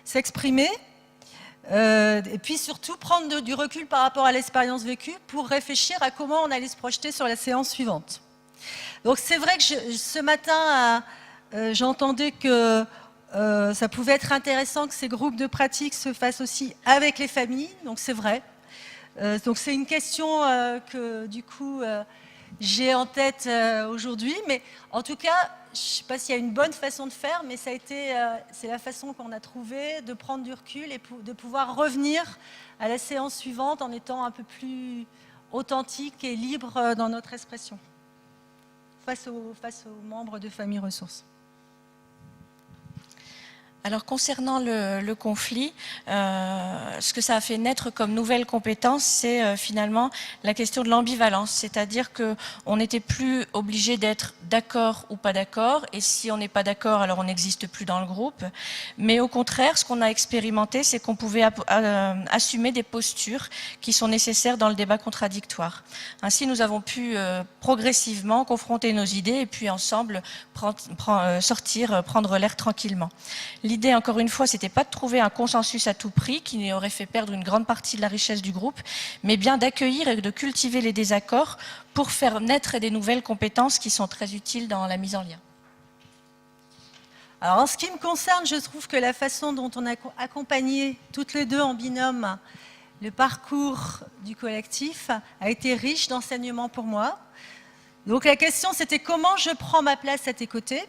s'exprimer. Et puis surtout prendre du recul par rapport à l'expérience vécue pour réfléchir à comment on allait se projeter sur la séance suivante. Donc c'est vrai que ce matin, j'entendais que ça pouvait être intéressant que ces groupes de pratique se fassent aussi avec les familles, donc c'est vrai. Donc c'est une question que du coup j'ai en tête aujourd'hui, mais en tout cas, je ne sais pas s'il y a une bonne façon de faire, mais c'est la façon qu'on a trouvée de prendre du recul et de pouvoir revenir à la séance suivante en étant un peu plus authentique et libre dans notre expression face aux membres de Famille Ressources. Alors concernant le conflit, ce que ça a fait naître comme nouvelle compétence, c'est finalement la question de l'ambivalence, c'est-à-dire qu'on n'était plus obligé d'être d'accord ou pas d'accord, et si on n'est pas d'accord, alors on n'existe plus dans le groupe, mais au contraire, ce qu'on a expérimenté, c'est qu'on pouvait assumer des postures qui sont nécessaires dans le débat contradictoire. Ainsi, nous avons pu progressivement confronter nos idées et puis ensemble prendre l'air tranquillement. L'idée, encore une fois, c'était pas de trouver un consensus à tout prix qui aurait fait perdre une grande partie de la richesse du groupe, mais bien d'accueillir et de cultiver les désaccords pour faire naître des nouvelles compétences qui sont très utiles dans la mise en lien. Alors, en ce qui me concerne, je trouve que la façon dont on a accompagné toutes les deux en binôme le parcours du collectif a été riche d'enseignements pour moi. Donc la question, c'était comment je prends ma place à tes côtés,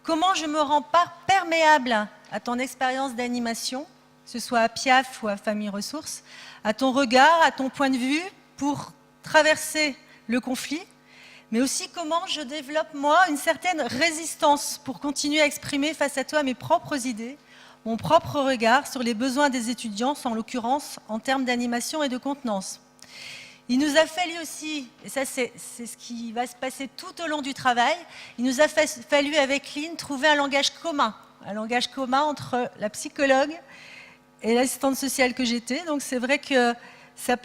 comment je me rends pas perméable à ton expérience d'animation, que ce soit à Piaf ou à Famille Ressources, à ton regard, à ton point de vue pour traverser le conflit, mais aussi comment je développe moi une certaine résistance pour continuer à exprimer face à toi mes propres idées, mon propre regard sur les besoins des étudiants, en l'occurrence en termes d'animation et de contenance. Il nous a fallu aussi, et ça c'est ce qui va se passer tout au long du travail, il nous a fallu avec Lynn trouver un langage commun entre la psychologue et l'assistante sociale que j'étais. Donc c'est vrai que ça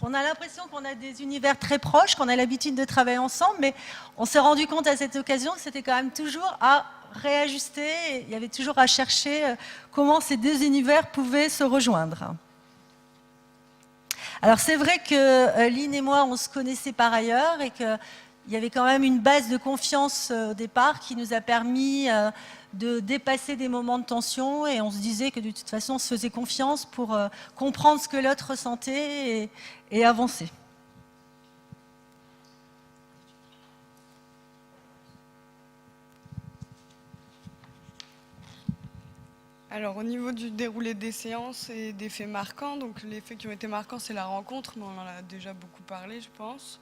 on a l'impression qu'on a des univers très proches, qu'on a l'habitude de travailler ensemble, mais on s'est rendu compte à cette occasion que c'était quand même toujours à réajuster, il y avait toujours à chercher comment ces deux univers pouvaient se rejoindre. Alors c'est vrai que Lynn et moi, on se connaissait par ailleurs et qu'il y avait quand même une base de confiance au départ qui nous a permis de dépasser des moments de tension, et on se disait que de toute façon on se faisait confiance pour comprendre ce que l'autre ressentait et avancer. Alors au niveau du déroulé des séances et des faits marquants, donc les faits qui ont été marquants c'est la rencontre, mais on en a déjà beaucoup parlé je pense.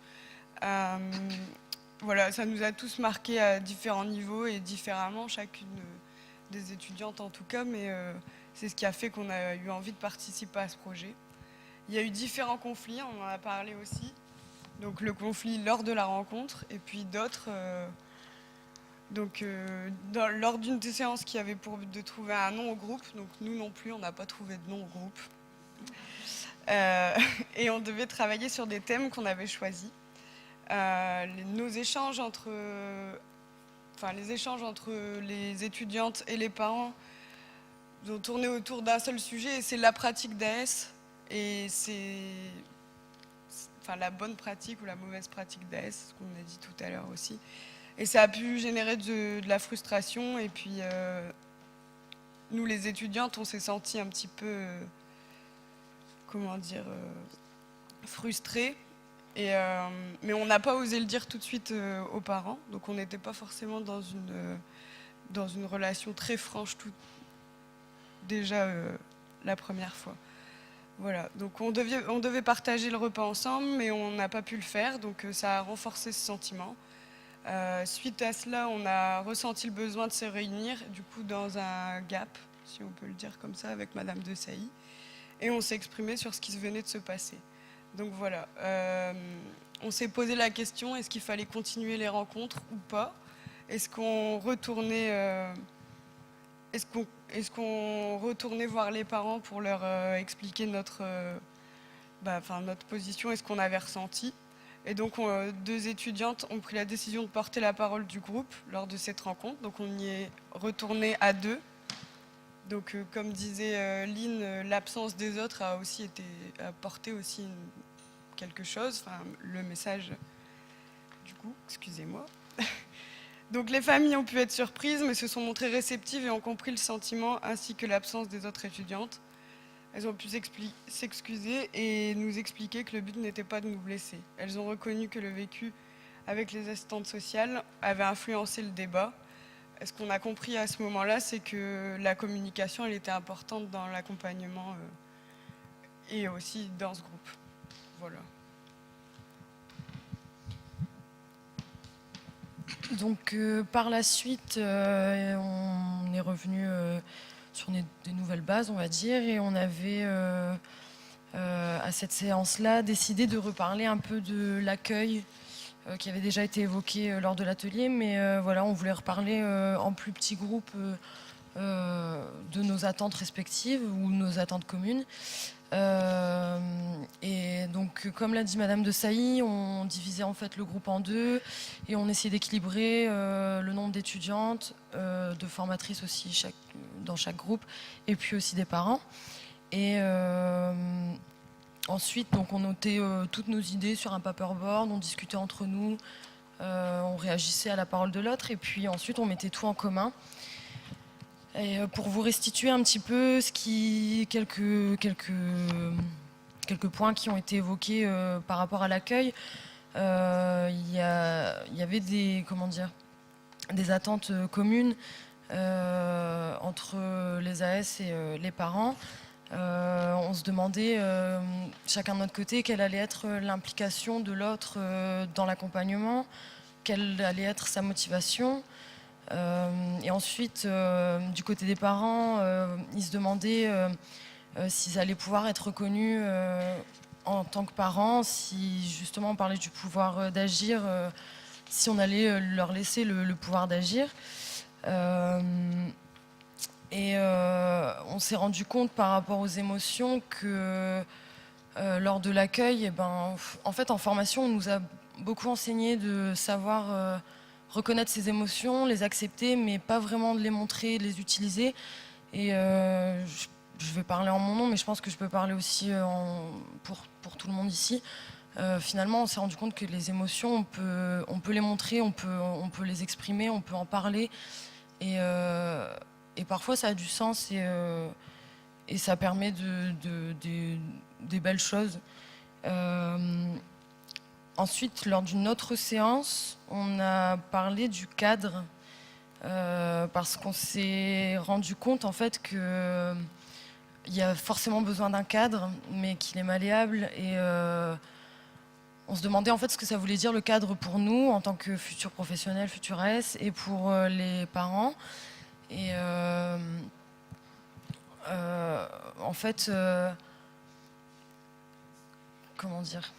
Voilà, ça nous a tous marqués à différents niveaux et différemment, chacune des étudiantes en tout cas, mais c'est ce qui a fait qu'on a eu envie de participer à ce projet. Il y a eu différents conflits, on en a parlé aussi, donc le conflit lors de la rencontre et puis d'autres... lors d'une des séances qui avait pour but de trouver un nom au groupe, donc nous non plus, on n'a pas trouvé de nom au groupe. Et on devait travailler sur des thèmes qu'on avait choisis. Les échanges entre les étudiantes et les parents ont tourné autour d'un seul sujet, et c'est la pratique d'AS. Et c'est la bonne pratique ou la mauvaise pratique d'AS, ce qu'on a dit tout à l'heure aussi. Et ça a pu générer de la frustration. Et puis, nous, les étudiantes, on s'est sentis un petit peu, frustrées. Mais on n'a pas osé le dire tout de suite aux parents. Donc, on n'était pas forcément dans une relation très franche déjà la première fois. Voilà. Donc, on devait partager le repas ensemble, mais on n'a pas pu le faire. Donc, ça a renforcé ce sentiment. Suite à cela, on a ressenti le besoin de se réunir, du coup dans un gap, si on peut le dire comme ça, avec Madame de Sailly, et on s'est exprimé sur ce qui venait de se passer. Donc voilà, on s'est posé la question, est-ce qu'il fallait continuer les rencontres ou pas? Est-ce qu'on retournait voir les parents pour leur expliquer notre position et ce qu'on avait ressenti? Et donc, deux étudiantes ont pris la décision de porter la parole du groupe lors de cette rencontre. Donc, on y est retourné à deux. Donc, comme disait Lynn, l'absence des autres a apporté aussi quelque chose, le message du coup, excusez-moi. Donc, les familles ont pu être surprises, mais se sont montrées réceptives et ont compris le sentiment ainsi que l'absence des autres étudiantes. Elles ont pu s'excuser et nous expliquer que le but n'était pas de nous blesser. Elles ont reconnu que le vécu avec les assistantes sociales avait influencé le débat. Et ce qu'on a compris à ce moment-là, c'est que la communication, elle était importante dans l'accompagnement et aussi dans ce groupe. Voilà. Donc par la suite, on est revenu sur des nouvelles bases, on va dire, et on avait à cette séance-là décidé de reparler un peu de l'accueil qui avait déjà été évoqué lors de l'atelier, mais voilà, on voulait reparler en plus petit groupe de nos attentes respectives ou nos attentes communes. Et donc, comme l'a dit Madame de Sailly, on divisait en fait le groupe en deux et on essayait d'équilibrer le nombre d'étudiantes, de formatrices aussi dans chaque groupe, et puis aussi des parents. Et ensuite, donc, on notait toutes nos idées sur un paperboard, on discutait entre nous, on réagissait à la parole de l'autre, et puis ensuite on mettait tout en commun. Et pour vous restituer un petit peu quelques points qui ont été évoqués par rapport à l'accueil, il y avait des attentes communes entre les AS et les parents. On se demandait chacun de notre côté quelle allait être l'implication de l'autre dans l'accompagnement, quelle allait être sa motivation. Et ensuite, du côté des parents, ils se demandaient s'ils allaient pouvoir être reconnus en tant que parents, si justement on parlait du pouvoir d'agir, si on allait leur laisser le pouvoir d'agir. Et on s'est rendu compte par rapport aux émotions que lors de l'accueil, en fait en formation on nous a beaucoup enseigné de savoir reconnaître ses émotions, les accepter, mais pas vraiment de les montrer, de les utiliser. Et je vais parler en mon nom, mais je pense que je peux parler aussi pour tout le monde ici. Finalement, on s'est rendu compte que les émotions, on peut les montrer, on peut les exprimer, on peut en parler. Et parfois, ça a du sens et ça permet des belles choses. Ensuite, lors d'une autre séance, on a parlé du cadre parce qu'on s'est rendu compte en fait que il y a forcément besoin d'un cadre, mais qu'il est malléable. Et on se demandait en fait ce que ça voulait dire le cadre pour nous en tant que futurs professionnels, futuresses, et pour les parents. Et en fait, comment dire,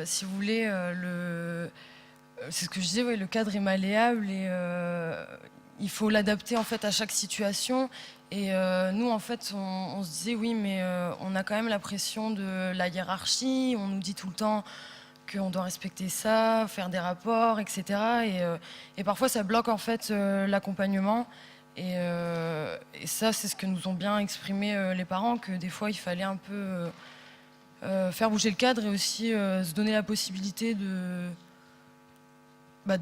si vous voulez, c'est ce que je disais, ouais, le cadre est malléable et il faut l'adapter en fait à chaque situation. Et nous, en fait, on se disait oui, mais on a quand même la pression de la hiérarchie. On nous dit tout le temps qu'on doit respecter ça, faire des rapports, etc. Et parfois, ça bloque en fait l'accompagnement. Et ça, c'est ce que nous ont bien exprimé les parents, que des fois, il fallait un peu faire bouger le cadre et aussi se donner la possibilité de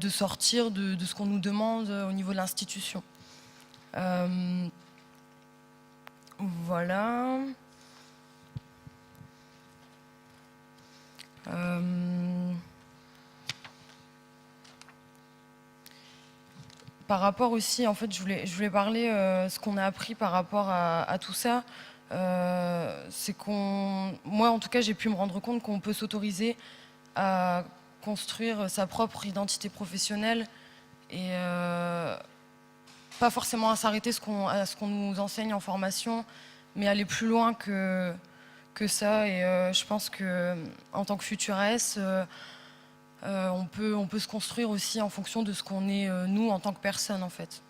sortir de ce qu'on nous demande au niveau de l'institution. Voilà. Par rapport aussi, en fait, je voulais parler ce qu'on a appris par rapport à tout ça. C'est moi, en tout cas, j'ai pu me rendre compte qu'on peut s'autoriser à construire sa propre identité professionnelle et pas forcément à s'arrêter à ce qu'on nous enseigne en formation, mais aller plus loin que ça. Et je pense qu'en tant que futuresse, on peut se construire aussi en fonction de ce qu'on est nous en tant que personne en fait.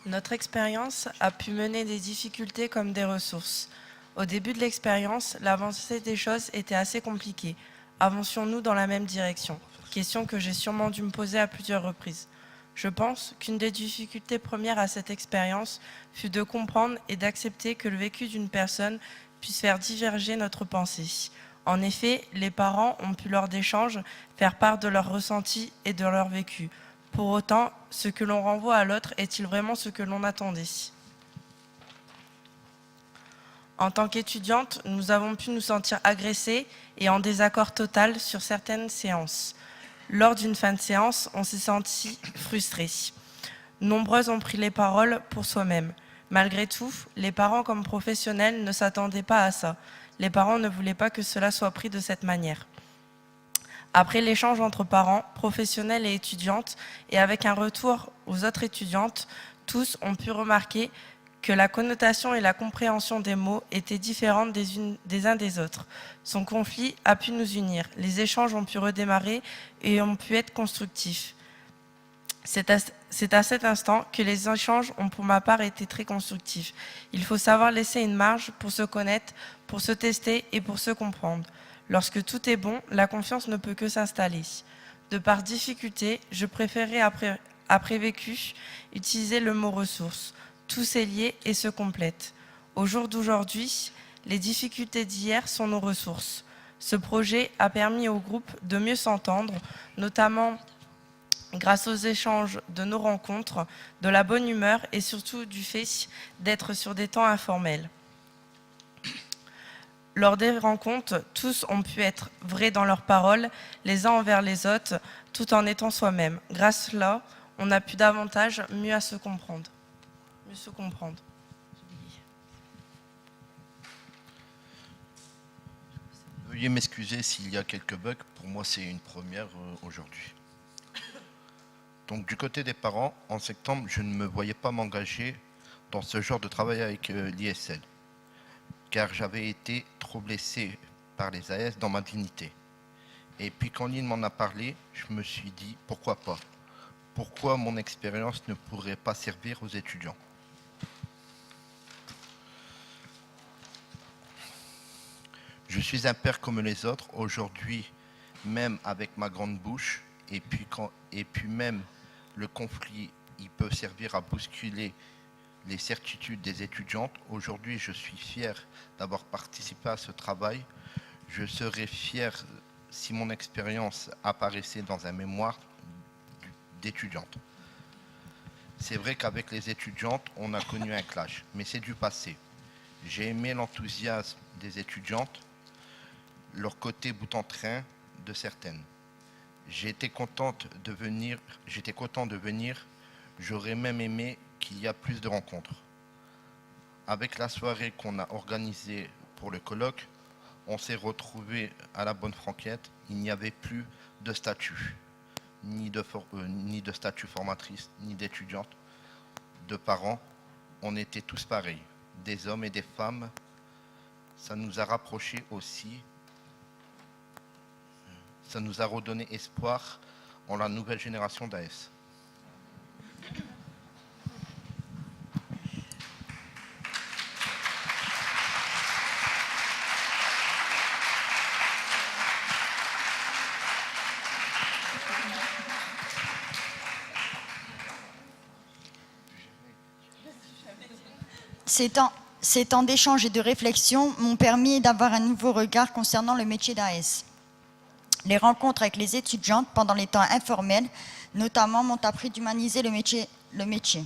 Notre expérience a pu mener des difficultés comme des ressources. Au début de l'expérience, l'avancée des choses était assez compliquée. Avancions-nous dans la même direction? Question que j'ai sûrement dû me poser à plusieurs reprises. Je pense qu'une des difficultés premières à cette expérience fut de comprendre et d'accepter que le vécu d'une personne puisse faire diverger notre pensée. En effet, les parents ont pu lors d'échanges faire part de leurs ressentis et de leur vécu. Pour autant, ce que l'on renvoie à l'autre est-il vraiment ce que l'on attendait? En tant qu'étudiante, nous avons pu nous sentir agressées et en désaccord total sur certaines séances. Lors d'une fin de séance, on s'est senti frustrés. Nombreuses ont pris les paroles pour soi-même. Malgré tout, les parents comme professionnels ne s'attendaient pas à ça. Les parents ne voulaient pas que cela soit pris de cette manière. Après l'échange entre parents, professionnels et étudiantes, et avec un retour aux autres étudiantes, tous ont pu remarquer que la connotation et la compréhension des mots étaient différentes des uns des autres. Son conflit a pu nous unir. Les échanges ont pu redémarrer et ont pu être constructifs. C'est à cet instant que les échanges ont pour ma part été très constructifs. Il faut savoir laisser une marge pour se connaître, pour se tester et pour se comprendre. Lorsque tout est bon, la confiance ne peut que s'installer. De par difficulté, je préférais après vécu utiliser le mot ressources. Tout s'est lié et se complète. Au jour d'aujourd'hui, les difficultés d'hier sont nos ressources. Ce projet a permis au groupe de mieux s'entendre, notamment grâce aux échanges de nos rencontres, de la bonne humeur et surtout du fait d'être sur des temps informels. Lors des rencontres, tous ont pu être vrais dans leurs paroles, les uns envers les autres, tout en étant soi-même. Grâce à cela, on a pu davantage mieux se comprendre. Veuillez m'excuser s'il y a quelques bugs. Pour moi, c'est une première aujourd'hui. Donc du côté des parents, en septembre, je ne me voyais pas m'engager dans ce genre de travail avec l'ISL, car j'avais été trop blessé par les AS dans ma dignité. Et puis quand Lynn m'en a parlé, je me suis dit, pourquoi pas? Pourquoi mon expérience ne pourrait pas servir aux étudiants? Je suis un père comme les autres, aujourd'hui, même avec ma grande bouche, et puis même le conflit, il peut servir à bousculer les certitudes des étudiantes. Aujourd'hui, je suis fier d'avoir participé à ce travail. Je serais fier si mon expérience apparaissait dans un mémoire d'étudiante. C'est vrai qu'avec les étudiantes, on a connu un clash, mais c'est du passé. J'ai aimé l'enthousiasme des étudiantes, leur côté bout en train de certaines. J'étais content de venir, j'aurais même aimé qu'il y ait plus de rencontres. Avec la soirée qu'on a organisée pour le colloque, on s'est retrouvés à la bonne franquette, il n'y avait plus de statut, ni de statut formatrice, ni d'étudiante, de parents, on était tous pareils, des hommes et des femmes. Ça nous a rapprochés aussi. Ça nous a redonné espoir en la nouvelle génération d'AS. Ces temps d'échange et de réflexion m'ont permis d'avoir un nouveau regard concernant le métier d'AS. Les rencontres avec les étudiantes pendant les temps informels, notamment, m'ont appris d'humaniser le métier.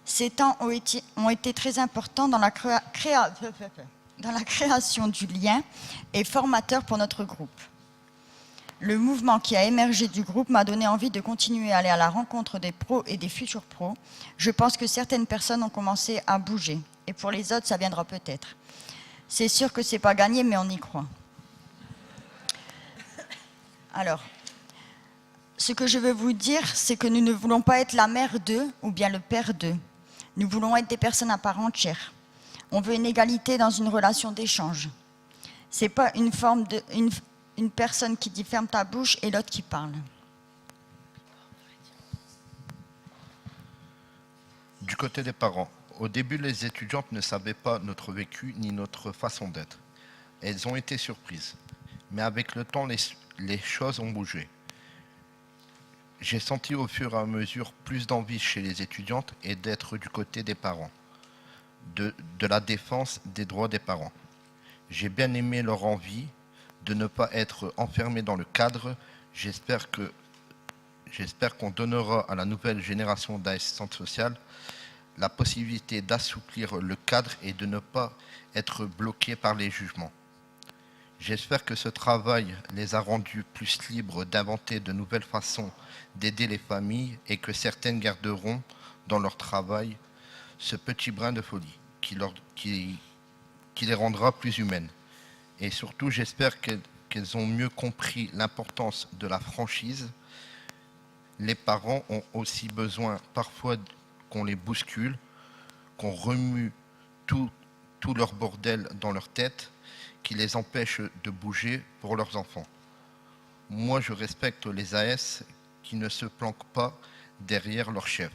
Ces temps ont été très importants dans la création du lien et formateurs pour notre groupe. Le mouvement qui a émergé du groupe m'a donné envie de continuer à aller à la rencontre des pros et des futurs pros. Je pense que certaines personnes ont commencé à bouger. Et pour les autres, ça viendra peut-être. C'est sûr que ce n'est pas gagné, mais on y croit. Alors, ce que je veux vous dire, c'est que nous ne voulons pas être la mère d'eux ou bien le père d'eux. Nous voulons être des personnes à part entière. On veut une égalité dans une relation d'échange. Ce n'est pas une personne qui dit « ferme ta bouche » et l'autre qui parle. Du côté des parents, au début, les étudiantes ne savaient pas notre vécu ni notre façon d'être. Elles ont été surprises. Mais avec le temps, les choses ont bougé. J'ai senti au fur et à mesure plus d'envie chez les étudiantes et d'être du côté des parents, de la défense des droits des parents. J'ai bien aimé leur envie de ne pas être enfermés dans le cadre. J'espère qu'on donnera à la nouvelle génération d'assistantes sociales la possibilité d'assouplir le cadre et de ne pas être bloqués par les jugements. J'espère que ce travail les a rendus plus libres d'inventer de nouvelles façons d'aider les familles et que certaines garderont dans leur travail ce petit brin de folie qui les rendra plus humaines. Et surtout, j'espère qu'elles ont mieux compris l'importance de la franchise. Les parents ont aussi besoin parfois qu'on les bouscule, qu'on remue tout leur bordel dans leur tête, qui les empêche de bouger pour leurs enfants. Moi, je respecte les AS qui ne se planquent pas derrière leur chef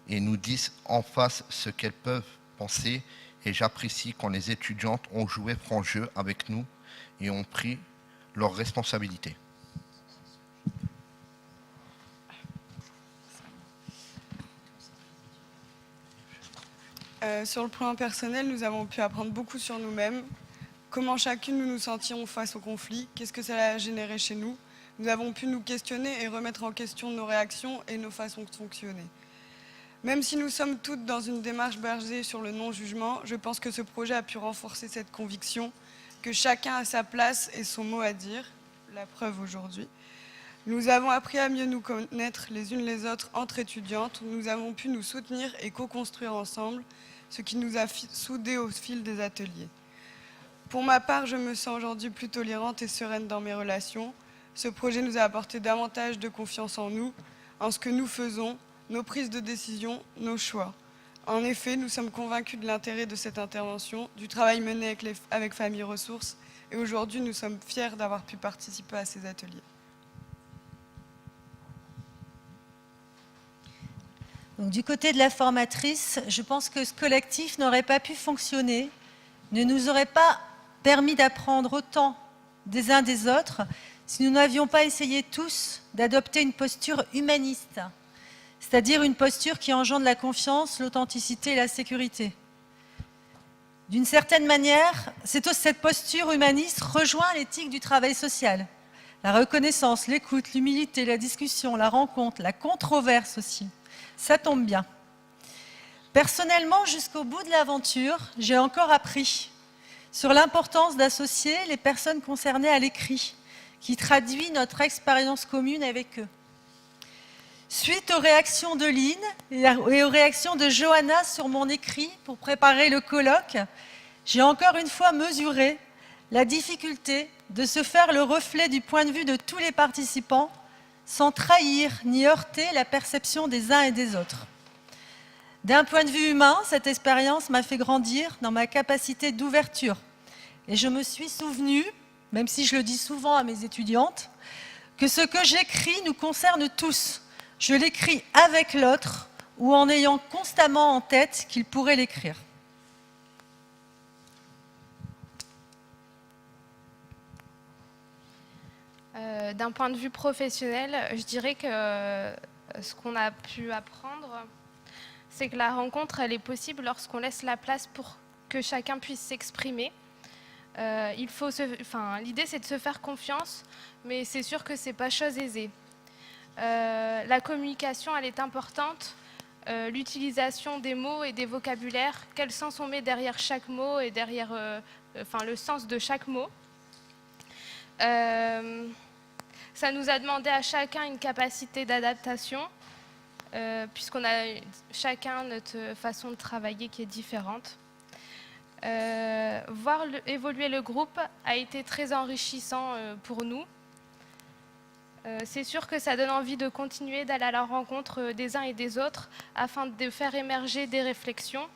et nous disent en face ce qu'elles peuvent penser, et j'apprécie quand les étudiantes ont joué franc jeu avec nous et ont pris leurs responsabilités. Sur le plan personnel, nous avons pu apprendre beaucoup sur nous-mêmes, comment chacune nous nous sentions face au conflit, qu'est-ce que ça a généré chez nous. Nous avons pu nous questionner et remettre en question nos réactions et nos façons de fonctionner. Même si nous sommes toutes dans une démarche basée sur le non-jugement, je pense que ce projet a pu renforcer cette conviction que chacun a sa place et son mot à dire, la preuve aujourd'hui. Nous avons appris à mieux nous connaître les unes les autres entre étudiantes, nous avons pu nous soutenir et co-construire ensemble, ce qui nous a soudés au fil des ateliers. Pour ma part, je me sens aujourd'hui plus tolérante et sereine dans mes relations. Ce projet nous a apporté davantage de confiance en nous, en ce que nous faisons, nos prises de décision, nos choix. En effet, nous sommes convaincus de l'intérêt de cette intervention, du travail mené avec Familles Ressources, et aujourd'hui, nous sommes fiers d'avoir pu participer à ces ateliers. Donc, du côté de la formatrice, je pense que ce collectif n'aurait pas pu fonctionner, ne nous aurait pas permis d'apprendre autant des uns des autres si nous n'avions pas essayé tous d'adopter une posture humaniste, c'est-à-dire une posture qui engendre la confiance, l'authenticité et la sécurité. D'une certaine manière, cette posture humaniste rejoint l'éthique du travail social. La reconnaissance, l'écoute, l'humilité, la discussion, la rencontre, la controverse aussi. Ça tombe bien. Personnellement, jusqu'au bout de l'aventure, j'ai encore appris sur l'importance d'associer les personnes concernées à l'écrit, qui traduit notre expérience commune avec eux. Suite aux réactions de Lynn et aux réactions de Johanna sur mon écrit pour préparer le colloque, j'ai encore une fois mesuré la difficulté de se faire le reflet du point de vue de tous les participants sans trahir ni heurter la perception des uns et des autres. D'un point de vue humain, cette expérience m'a fait grandir dans ma capacité d'ouverture. Et je me suis souvenue, même si je le dis souvent à mes étudiantes, que ce que j'écris nous concerne tous. Je l'écris avec l'autre ou en ayant constamment en tête qu'il pourrait l'écrire. D'un point de vue professionnel, je dirais que ce qu'on a pu apprendre, c'est que la rencontre, elle est possible lorsqu'on laisse la place pour que chacun puisse s'exprimer. L'idée, c'est de se faire confiance, mais c'est sûr que ce n'est pas chose aisée. La communication, elle est importante. L'utilisation des mots et des vocabulaires, quel sens on met derrière chaque mot et derrière le sens de chaque mot. Ça nous a demandé à chacun une capacité d'adaptation, puisqu'on a chacun notre façon de travailler qui est différente. Voir évoluer le groupe a été très enrichissant pour nous. C'est sûr que ça donne envie de continuer d'aller à la rencontre des uns et des autres afin de faire émerger des réflexions.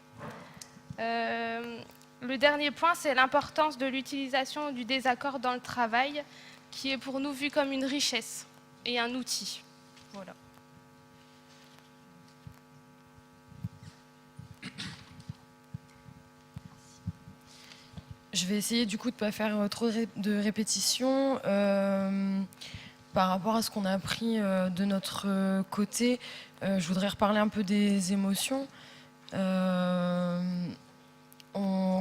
Le dernier point, c'est l'importance de l'utilisation du désaccord dans le travail, qui est pour nous vu comme une richesse et un outil. Voilà. Je vais essayer du coup de ne pas faire trop de répétitions. Par rapport à ce qu'on a appris de notre côté, je voudrais reparler un peu des émotions.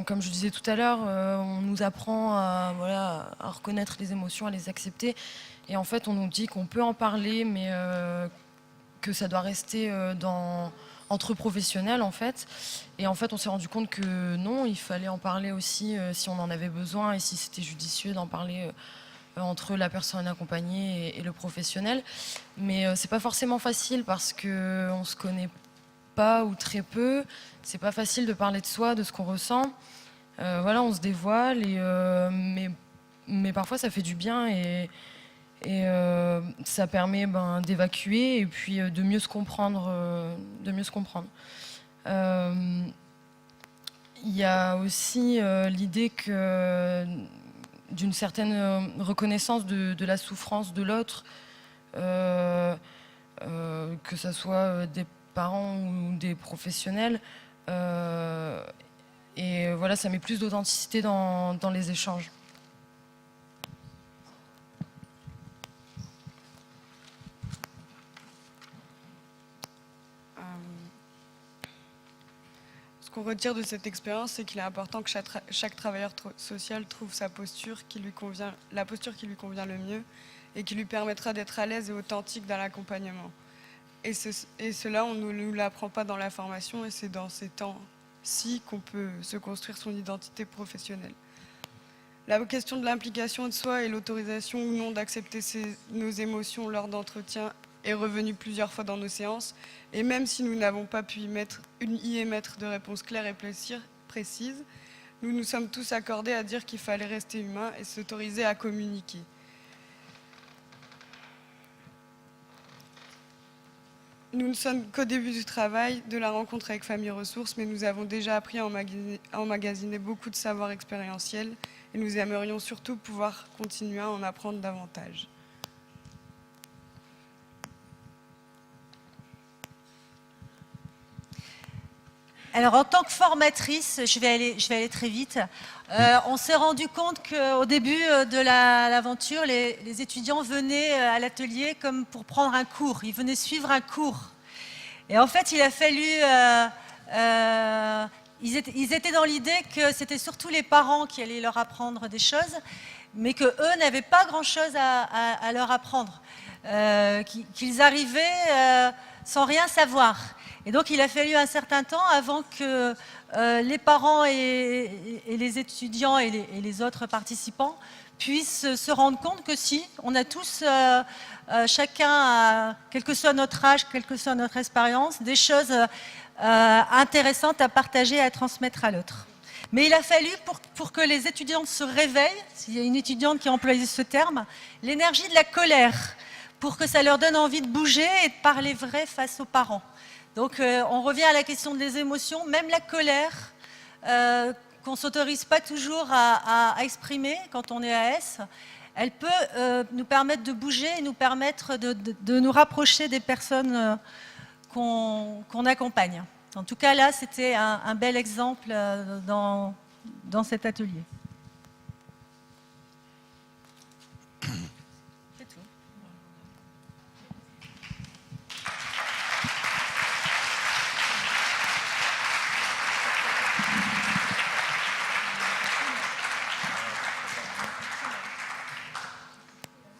Comme je disais tout à l'heure, on nous apprend à reconnaître les émotions, à les accepter. Et en fait, on nous dit qu'on peut en parler, mais que ça doit rester entre professionnels, en fait. Et en fait, on s'est rendu compte que non, il fallait en parler aussi si on en avait besoin et si c'était judicieux d'en parler entre la personne accompagnée et le professionnel. Mais c'est pas forcément facile parce qu'on se connaît pas ou très peu. C'est pas facile de parler de soi, de ce qu'on ressent. On se dévoile, mais parfois ça fait du bien et ça permet d'évacuer et puis de mieux se comprendre. Il y a aussi l'idée d'une certaine reconnaissance de la souffrance de l'autre, que ce soit des parents ou des professionnels. Et voilà, ça met plus d'authenticité dans les échanges. Ce qu'on retire de cette expérience, c'est qu'il est important que chaque travailleur social trouve sa posture qui lui convient, la posture qui lui convient le mieux et qui lui permettra d'être à l'aise et authentique dans l'accompagnement. Et cela, on ne nous l'apprend pas dans la formation et c'est dans ces temps-ci qu'on peut se construire son identité professionnelle. La question de l'implication de soi et l'autorisation ou non d'accepter nos émotions lors d'entretiens est revenue plusieurs fois dans nos séances. Et même si nous n'avons pas pu y émettre de réponse claire et précise, nous nous sommes tous accordés à dire qu'il fallait rester humain et s'autoriser à communiquer. Nous ne sommes qu'au début du travail, de la rencontre avec Famille Ressources, mais nous avons déjà appris à emmagasiner beaucoup de savoirs expérientiels et nous aimerions surtout pouvoir continuer à en apprendre davantage. Alors, en tant que formatrice, je vais aller très vite. On s'est rendu compte qu'au début de l'aventure, les étudiants venaient à l'atelier comme pour prendre un cours. Ils venaient suivre un cours. Et en fait, il a fallu... ils étaient dans l'idée que c'était surtout les parents qui allaient leur apprendre des choses, mais qu'eux n'avaient pas grand-chose à leur apprendre. Qu'ils arrivaient sans rien savoir. Et donc, il a fallu un certain temps avant que les parents et les étudiants et les autres participants puissent se rendre compte que si, on a tous, chacun, quel que soit notre âge, quelle que soit notre expérience, des choses intéressantes à partager et à transmettre à l'autre. Mais il a fallu, pour que les étudiants se réveillent, s'il y a une étudiante qui a employé ce terme, l'énergie de la colère, pour que ça leur donne envie de bouger et de parler vrai face aux parents. Donc on revient à la question des émotions, même la colère, qu'on ne s'autorise pas toujours à exprimer quand on est AS, elle peut nous permettre de bouger et nous permettre de nous rapprocher des personnes qu'on accompagne. En tout cas là, c'était un bel exemple dans cet atelier.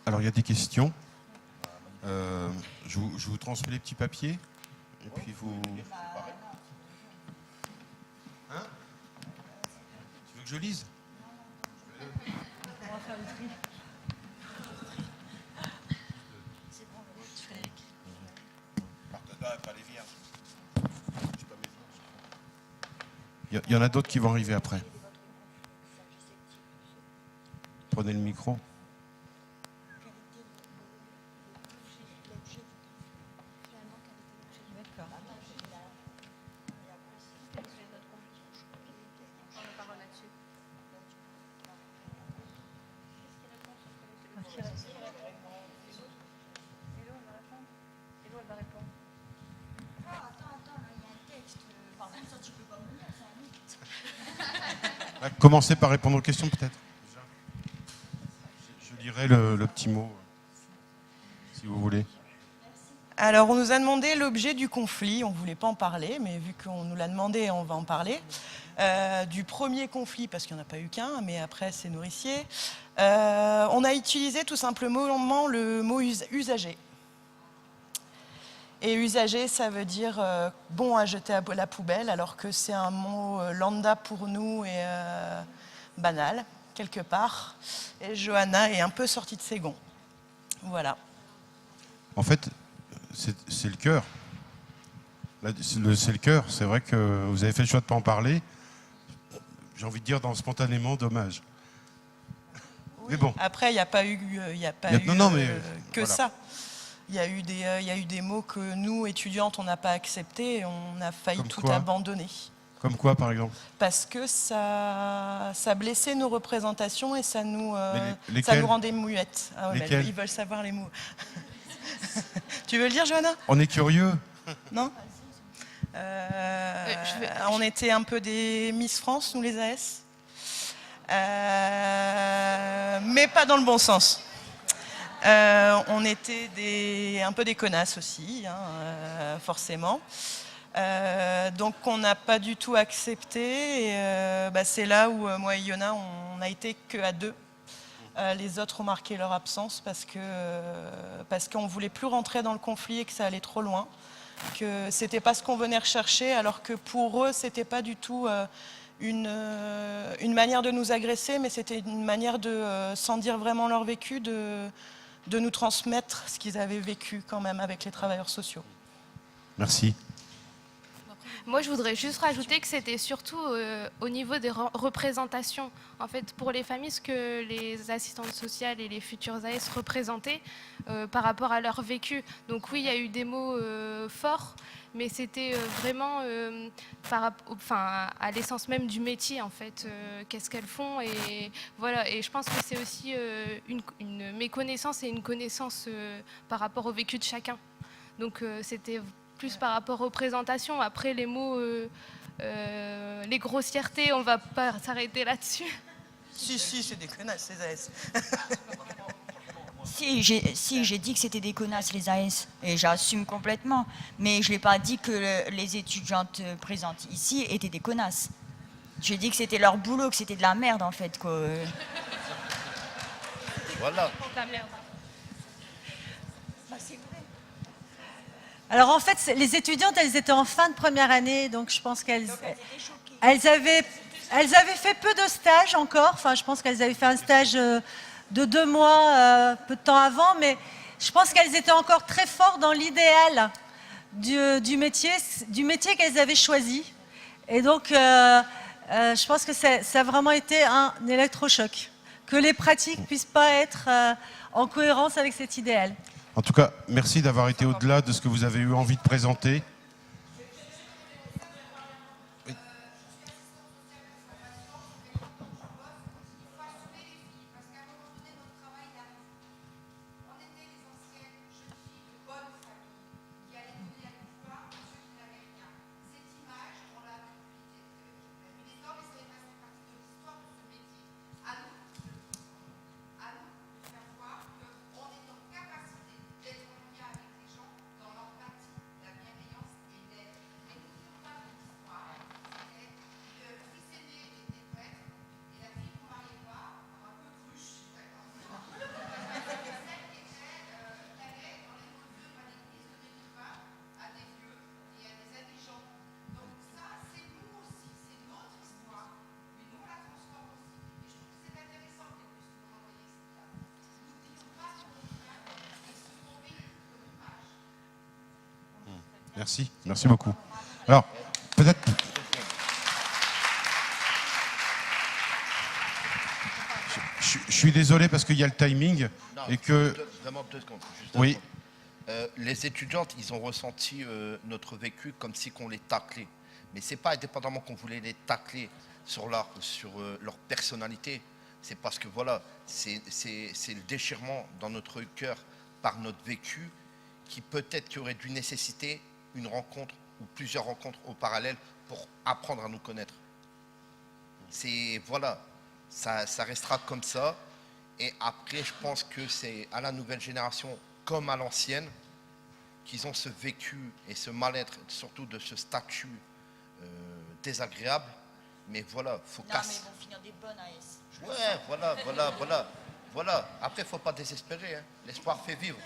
Alors, il y a des questions. Je vous transmets les petits papiers. Et puis vous... Hein? Tu veux que je lise? On va faire le tri. C'est bon, Frédéric. Pas les vierges. Il y en a d'autres qui vont arriver après. Prenez le micro. Commencez par répondre aux questions, peut-être. Je lirai le petit mot, si vous voulez. Alors, on nous a demandé l'objet du conflit. On ne voulait pas en parler, mais vu qu'on nous l'a demandé, on va en parler. Du premier conflit, parce qu'il n'y en a pas eu qu'un, mais après, c'est nourricier. On a utilisé tout simplement le mot usager. Et usager, ça veut dire bon à jeter à la poubelle, alors que c'est un mot lambda pour nous et banal, quelque part. Et Johanna est un peu sortie de ses gonds. Voilà. En fait, c'est le cœur. C'est le cœur. C'est vrai que vous avez fait le choix de ne pas en parler. J'ai envie de dire spontanément, dommage. Oui. Mais bon. Après, il n'y a pas eu, que voilà. Ça. Il y a eu des mots que nous, étudiantes, on n'a pas acceptés et on a failli tout abandonner. Comme quoi, par exemple? Parce que ça blessait nos représentations et ça nous rendait muettes. Ah ouais, ils veulent savoir les mots. Tu veux le dire, Johanna? On est curieux. Non? On était un peu des Miss France, nous les AS. Mais pas dans le bon sens. On était un peu des connasses aussi, hein, forcément. Donc on n'a pas du tout accepté. Et, c'est là où moi et Yona, on n'a été qu'à deux. Les autres ont marqué leur absence parce qu'on ne voulait plus rentrer dans le conflit et que ça allait trop loin. Que c'était pas ce qu'on venait rechercher, alors que pour eux, c'était pas du tout une manière de nous agresser, mais c'était une manière de, sans dire vraiment leur vécu, de nous transmettre ce qu'ils avaient vécu quand même avec les travailleurs sociaux. Merci. Moi, je voudrais juste rajouter que c'était surtout au niveau des représentations. En fait, pour les familles, ce que les assistantes sociales et les futures AS représentaient par rapport à leur vécu. Donc oui, il y a eu des mots forts, mais c'était vraiment à l'essence même du métier, en fait. Qu'est-ce qu'elles font et voilà. Et je pense que c'est aussi une méconnaissance et une connaissance par rapport au vécu de chacun. Donc c'était plus par rapport aux présentations. Après, les mots, les grossièretés, on ne va pas s'arrêter là-dessus. Si, c'est des connasses, les AS. Si, j'ai dit que c'était des connasses, les AS, et j'assume complètement. Mais je n'ai pas dit que les étudiantes présentes ici étaient des connasses. J'ai dit que c'était leur boulot, que c'était de la merde, en fait, quoi. Voilà. La merde. Alors en fait, les étudiantes, elles étaient en fin de première année, donc je pense qu'elles avaient fait peu de stages encore. Enfin, je pense qu'elles avaient fait un stage de 2 mois, peu de temps avant, mais je pense qu'elles étaient encore très fortes dans l'idéal du métier qu'elles avaient choisi. Et donc, je pense que ça a vraiment été un électrochoc, que les pratiques puissent pas être en cohérence avec cet idéal. En tout cas, merci d'avoir été au-delà de ce que vous avez eu envie de présenter. Oui. Merci beaucoup. Alors, peut-être... Je suis désolé parce qu'il y a le timing et que... Vraiment 2 secondes. Oui. Les étudiantes, ils ont ressenti notre vécu comme si qu'on les taclait. Mais ce n'est pas indépendamment qu'on voulait les tacler sur leur personnalité. C'est parce que voilà, c'est le déchirement dans notre cœur par notre vécu qui peut-être qui aurait dû nécessiter une rencontre ou plusieurs rencontres au parallèle pour apprendre à nous connaître. C'est voilà, ça restera comme ça. Et après, je pense que c'est à la nouvelle génération comme à l'ancienne qu'ils ont ce vécu et ce mal-être, surtout de ce statut désagréable. Mais voilà, faut casser. Non, mais ils vont finir des bonnes AS. Ouais, voilà. Après, il ne faut pas désespérer. Hein. L'espoir fait vivre.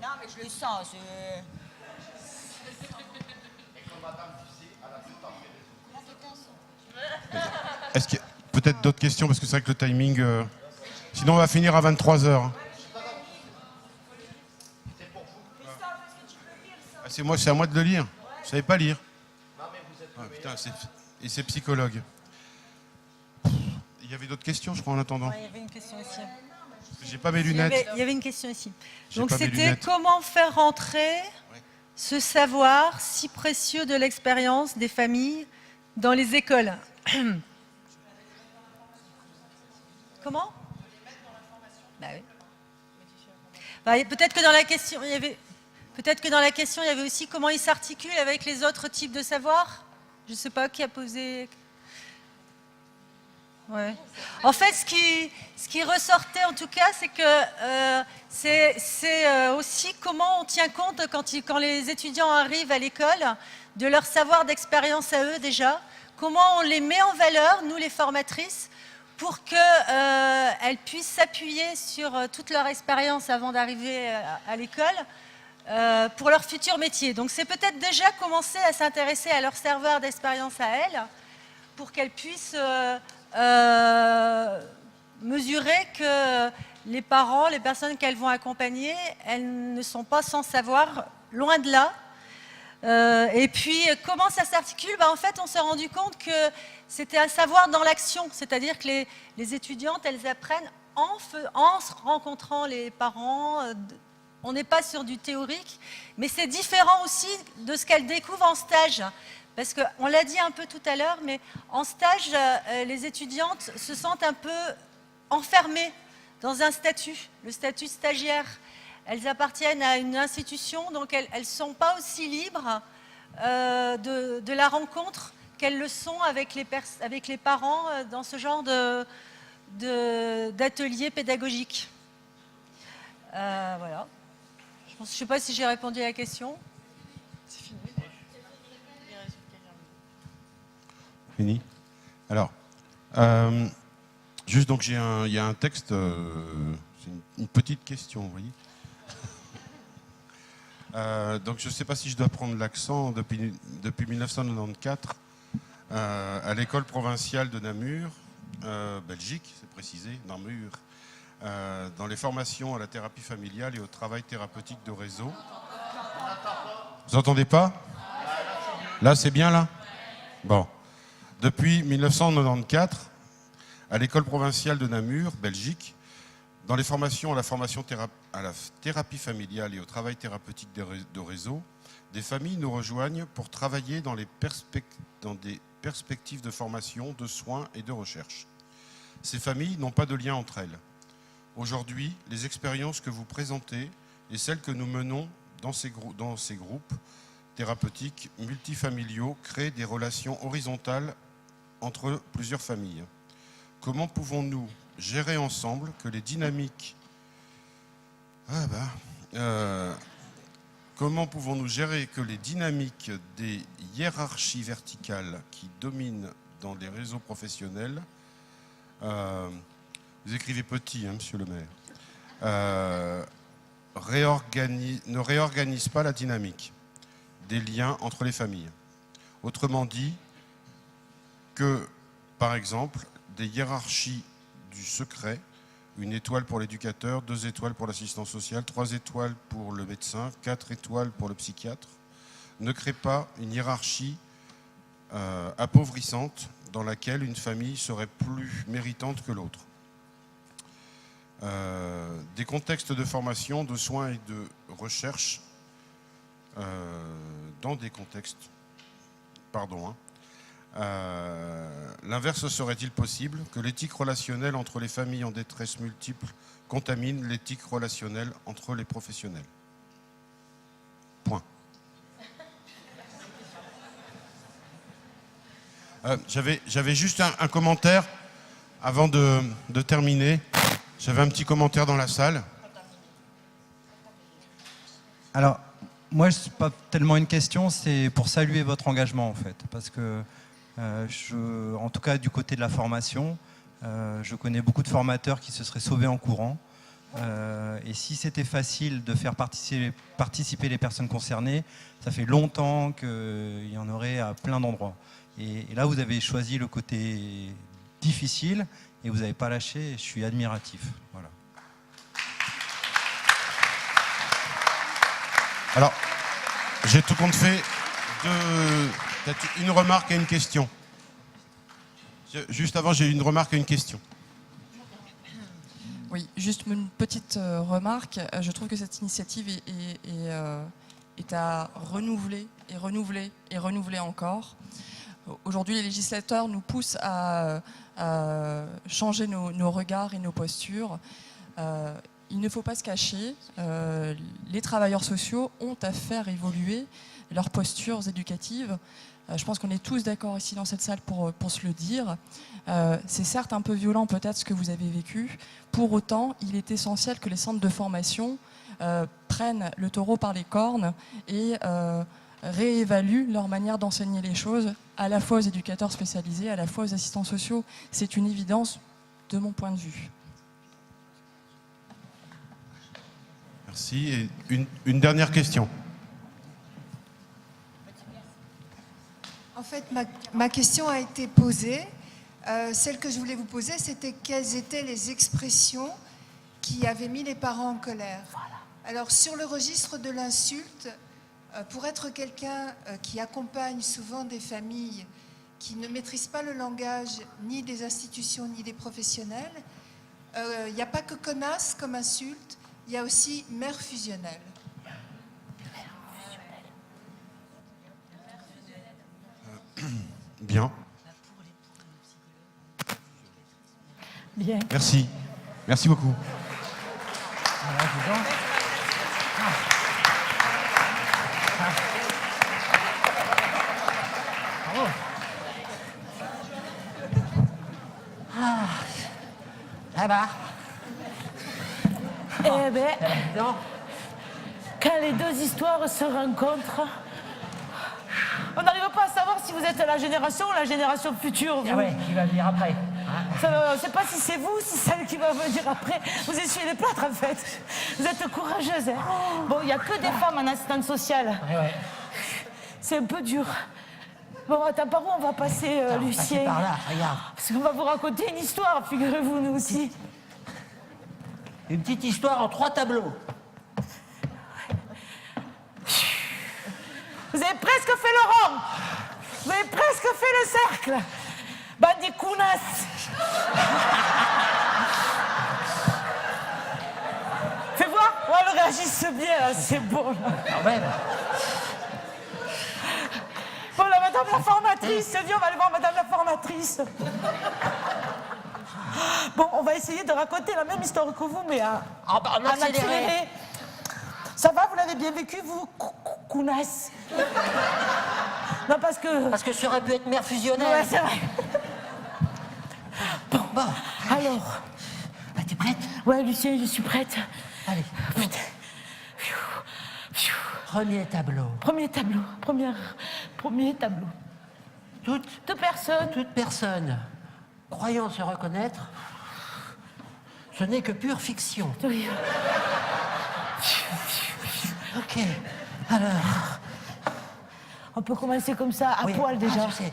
Non, mais je le sens. Est-ce qu'il y a peut-être d'autres questions? Parce que c'est vrai que le timing... Sinon, on va finir à 23h. Ah, c'est à moi de le lire. Je ne savais pas lire. Ah, putain, et c'est psychologue. Il y avait d'autres questions, je crois, en attendant. Ouais, il y avait une question aussi. J'ai pas mes lunettes. Il y avait une question ici. J'ai Donc pas mes c'était lunettes. comment faire rentrer ce savoir si précieux de l'expérience des familles dans les écoles. Comment? Bah oui. Bah, peut-être que dans la question, il y avait aussi comment ils s'articulent avec les autres types de savoir. Je ne sais pas qui a posé. Ouais. En fait, ce qui ressortait en tout cas, c'est que c'est aussi comment on tient compte quand les étudiants arrivent à l'école de leur savoir d'expérience à eux déjà, comment on les met en valeur, nous les formatrices, pour qu'elles puissent s'appuyer sur toute leur expérience avant d'arriver à l'école pour leur futur métier. Donc c'est peut-être déjà commencer à s'intéresser à leur savoir d'expérience à elles pour qu'elles puissent mesurer que les parents, les personnes qu'elles vont accompagner, elles ne sont pas sans savoir, loin de là. Et puis, comment ça s'articule? En fait, on s'est rendu compte que c'était un savoir dans l'action, c'est-à-dire que les étudiantes, elles apprennent en se rencontrant les parents. On n'est pas sur du théorique, mais c'est différent aussi de ce qu'elles découvrent en stage. Parce qu'on l'a dit un peu tout à l'heure, mais en stage, les étudiantes se sentent un peu enfermées dans un statut, le statut stagiaire. Elles appartiennent à une institution, donc elles ne sont pas aussi libres de la rencontre qu'elles le sont avec les parents dans ce genre d'atelier pédagogique. Voilà. Je ne sais pas si j'ai répondu à la question. C'est fini. Fini. Alors, juste donc il y a un texte, c'est une petite question, vous voyez. Donc je ne sais pas si je dois prendre l'accent depuis 1994 à l'école provinciale de Namur, Belgique, c'est précisé, Namur, dans les formations à la thérapie familiale et au travail thérapeutique de réseau. Vous n'entendez pas? Là, c'est bien là? Bon. Depuis 1994, à l'école provinciale de Namur, Belgique, dans les formations à la thérapie familiale et au travail thérapeutique de réseau, des familles nous rejoignent pour travailler dans des perspectives de formation, de soins et de recherche. Ces familles n'ont pas de lien entre elles. Aujourd'hui, les expériences que vous présentez et celles que nous menons dans ces groupes thérapeutiques multifamiliaux créent des relations horizontales entre plusieurs familles. Comment pouvons-nous gérer ensemble que les dynamiques... Comment pouvons-nous gérer que les dynamiques des hiérarchies verticales qui dominent dans les réseaux professionnels, vous écrivez petit, hein, monsieur le maire, ne réorganisent pas la dynamique des liens entre les familles? Autrement dit, que, par exemple, des hiérarchies du secret, 1 étoile pour l'éducateur, 2 étoiles pour l'assistant social, 3 étoiles pour le médecin, 4 étoiles pour le psychiatre, ne créent pas une hiérarchie appauvrissante dans laquelle une famille serait plus méritante que l'autre. Des contextes de formation, de soins et de recherche, dans des contextes, l'inverse serait-il possible, que l'éthique relationnelle entre les familles en détresse multiple contamine l'éthique relationnelle entre les professionnels? Point. J'avais juste un commentaire avant de terminer. J'avais un petit commentaire dans la salle. Alors, moi, ce n'est pas tellement une question, c'est pour saluer votre engagement, en fait. Parce que, en tout cas, du côté de la formation, je connais beaucoup de formateurs qui se seraient sauvés en courant. Et si c'était facile de faire participer les personnes concernées, ça fait longtemps qu'il y en aurait à plein d'endroits. Et là, vous avez choisi le côté difficile et vous n'avez pas lâché. Je suis admiratif. Voilà. Alors, j'ai tout compte fait peut-être une remarque et une question. Juste avant, j'ai une remarque et une question. Oui, juste une petite remarque. Je trouve que cette initiative est à renouveler et renouveler et renouveler encore. Aujourd'hui, les législateurs nous poussent à changer nos regards et nos postures. Il ne faut pas se cacher, les travailleurs sociaux ont à faire évoluer leurs postures éducatives. Je pense qu'on est tous d'accord ici dans cette salle pour se le dire. C'est certes un peu violent peut-être ce que vous avez vécu. Pour autant, il est essentiel que les centres de formation prennent le taureau par les cornes et réévaluent leur manière d'enseigner les choses, à la fois aux éducateurs spécialisés, à la fois aux assistants sociaux. C'est une évidence de mon point de vue. Merci. Et une dernière question. En fait, ma question a été posée. Celle que je voulais vous poser, c'était quelles étaient les expressions qui avaient mis les parents en colère. Alors, sur le registre de l'insulte, Pour être quelqu'un qui accompagne souvent des familles qui ne maîtrisent pas le langage ni des institutions ni des professionnels, il n'y a pas que connasse comme insulte, il y a aussi mère fusionnelle. Bien. Bien. Merci. Merci beaucoup. Ça va. Eh ben, quand les deux histoires se rencontrent, on n'arrive pas à savoir si vous êtes la génération ou la génération future. Ah ouais, qui va venir après. Je ne sais pas si c'est vous, si c'est celle qui va venir après. Vous essuyez les plâtres, en fait. Vous êtes courageuse. Hein. Bon, il n'y a que des femmes en assistante sociale. Ouais. C'est un peu dur. Bon, attends, par où on va passer, Lucien? Par là, regarde. Parce qu'on va vous raconter une histoire, figurez-vous, nous aussi. Une petite histoire en 3 tableaux. Vous avez presque fait le rond. Vous avez presque fait le cercle. Bandit Kounas. Fais voir. Oh, elle réagisse bien, là. C'est bon, là. Quand même. Bon, là, madame la formatrice. Viens, on va aller voir madame la formatrice. Bon, on va essayer de raconter la même histoire que vous, mais en accéléré. Ça va, vous l'avez bien vécu, vous, Kounas? Non, parce que... Parce que ça aurait pu être mère fusionnelle. Ouais, c'est vrai. Bon, alors... Ah, t'es prête? Ouais, Lucien, je suis prête. Allez. Putain. Premier tableau. Premier tableau. Premier tableau. Toute personne croyant se reconnaître, ce n'est que pure fiction. Oui. Ok, alors... On peut commencer comme ça, à poil déjà. Je sais.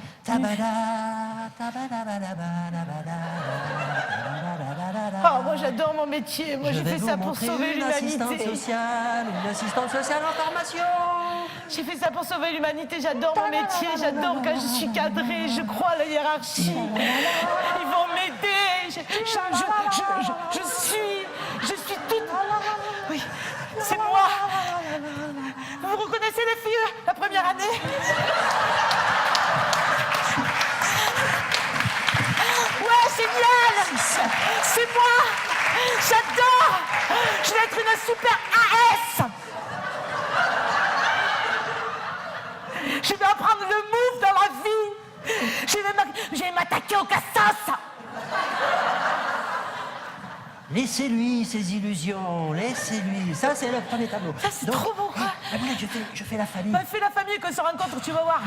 Oh, moi j'adore mon métier, moi j'ai fait ça pour sauver l'humanité. Une assistante sociale en formation. J'ai fait ça pour sauver l'humanité, j'adore mon métier, j'adore quand je suis cadrée, je crois à la hiérarchie. Ils vont m'aider, je suis toute... Oui, c'est moi. Vous reconnaissez les filles, la première année? Ouais, génial! C'est moi! J'adore! Je vais être une super AS! Je vais apprendre le move dans la vie! Je vais m'attaquer au cassos! Laissez-lui ses illusions, laissez-lui. Ça, c'est le premier tableau. Ça, c'est trop beau, quoi. Je fais la famille. Bah, fais la famille, qu'on se rencontre, tu vas voir.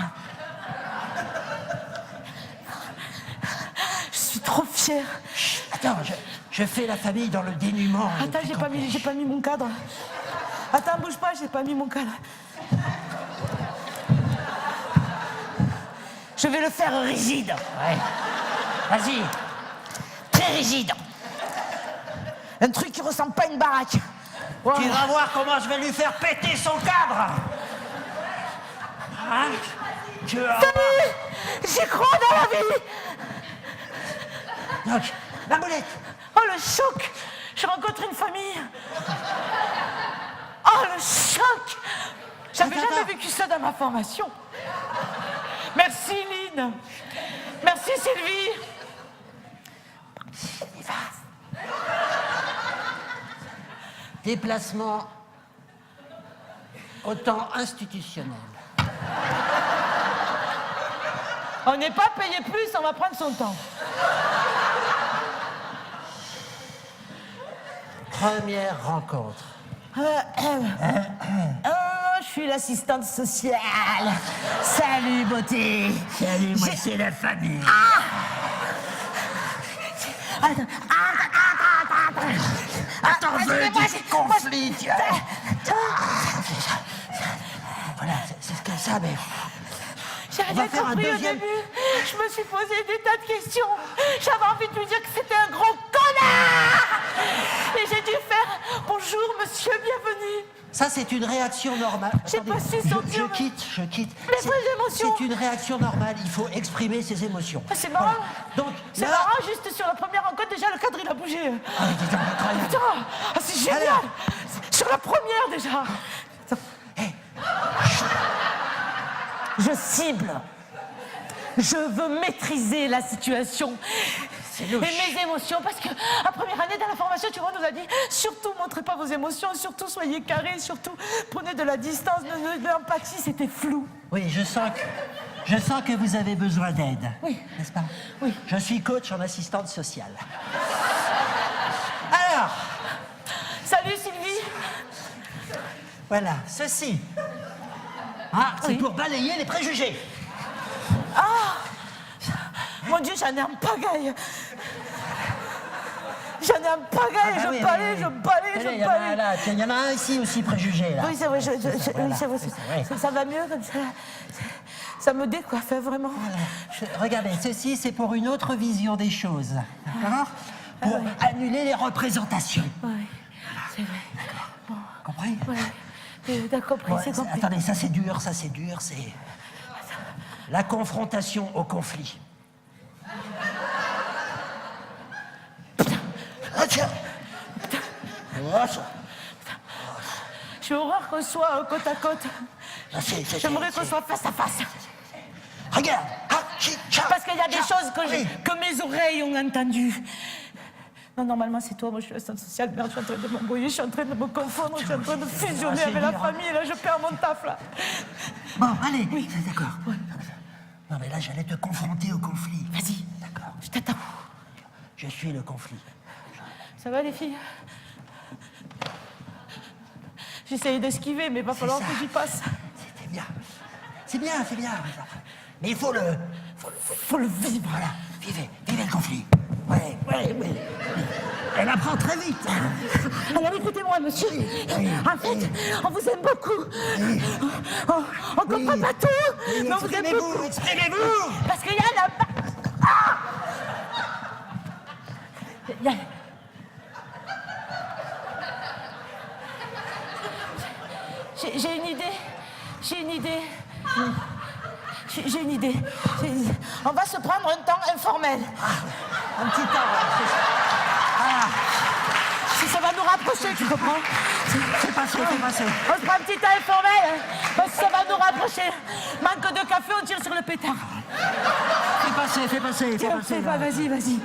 Je suis trop fière. Attends, je fais la famille dans le dénuement. Attends, j'ai pas mis mon cadre. Attends, bouge pas, j'ai pas mis mon cadre. Je vais le faire rigide. Ouais. Vas-y. Très rigide. Un truc qui ressemble pas à une baraque. Wow. Tu vas voir comment je vais lui faire péter son cadre. Hein? Salut! J'y crois dans la vie. Donc, la boulette. Oh, le choc! Je rencontre une famille. Oh, le choc! J'avais jamais vécu ça dans ma formation. Merci, Lynn. Merci, Sylvie. Déplacement au temps institutionnel. On n'est pas payé plus, on va prendre son temps. Première rencontre. Je suis l'assistante sociale. Salut, beauté. Salut, moi, c'est la famille. Attends, du conflit. Voilà, c'est comme ça, mais... J'ai rien compris au début. Je me suis posé des tas de questions. J'avais envie de lui dire que c'était un gros connard. Et j'ai dû faire « Bonjour, monsieur, bienvenue ». Ça, c'est une réaction normale. J'ai pas su sentir. Je quitte. Les vraies émotions. C'est une réaction normale. Il faut exprimer ses émotions. C'est marrant. Voilà. Donc, c'est là... marrant, juste sur la première rencontre, déjà, le cadre, il a bougé. Ah, c'est incroyable. Putain, c'est génial. Alors. Sur la première, déjà. Hey. Je cible. Je veux maîtriser la situation. Et mes émotions, parce que la première année dans la formation, tu vois, on nous a dit surtout montrez pas vos émotions, surtout soyez carrés, surtout prenez de la distance, de l'empathie, c'était flou. Oui, je sens que vous avez besoin d'aide. Oui. N'est-ce pas? Oui. Je suis coach en assistante sociale. Alors. Salut Sylvie. Voilà, ceci. Ah, c'est pour balayer les préjugés. Ah! Mon Dieu, j'en ai un pagaille. J'en ai un pagaille, je balaye. Il y en a un ici aussi, préjugé, là. Oui, c'est vrai, ça va mieux comme ça. Ça me décoiffe, vraiment. Voilà. Regardez, ceci, c'est pour une autre vision des choses, d'accord? Pour annuler les représentations. Oui, c'est vrai. Bon. Compris? Oui, t'as compris, c'est compris. Attendez, ça c'est dur, c'est... La confrontation au conflit. J'ai horreur qu'on soit côte à côte. J'aimerais qu'on soit face à face. Regarde. Parce qu'il y a des choses que mes oreilles ont entendues. Non, normalement, c'est toi. Moi, je suis l'assistante sociale. Merde, je suis en train de m'embrouiller, je suis en train de me confondre, je suis en train de fusionner avec la famille. Et là, je perds mon taf, là. Bon, allez. Oui, d'accord. Non, mais là, j'allais te confronter au conflit. Vas-y. D'accord. Je t'attends. Je suis le conflit. Ça va, les filles? J'essaye d'esquiver, mais il va falloir que j'y passe. C'était bien. C'est bien. Mais il faut le vivre. Voilà. Vivez le conflit. Ouais. Elle apprend très vite. Alors écoutez-moi, monsieur. En fait, on vous aime beaucoup. On comprend pas tout, mais on vous aime beaucoup. Exprimez-vous. Parce qu'il y a la... J'ai une idée. On va se prendre un temps informel. Un petit temps. Si ça va nous rapprocher, tu comprends? C'est passé. On se prend un petit temps informel, parce que ça va nous rapprocher. Manque de café, on tire sur le pétard. Fais passer. Vas-y.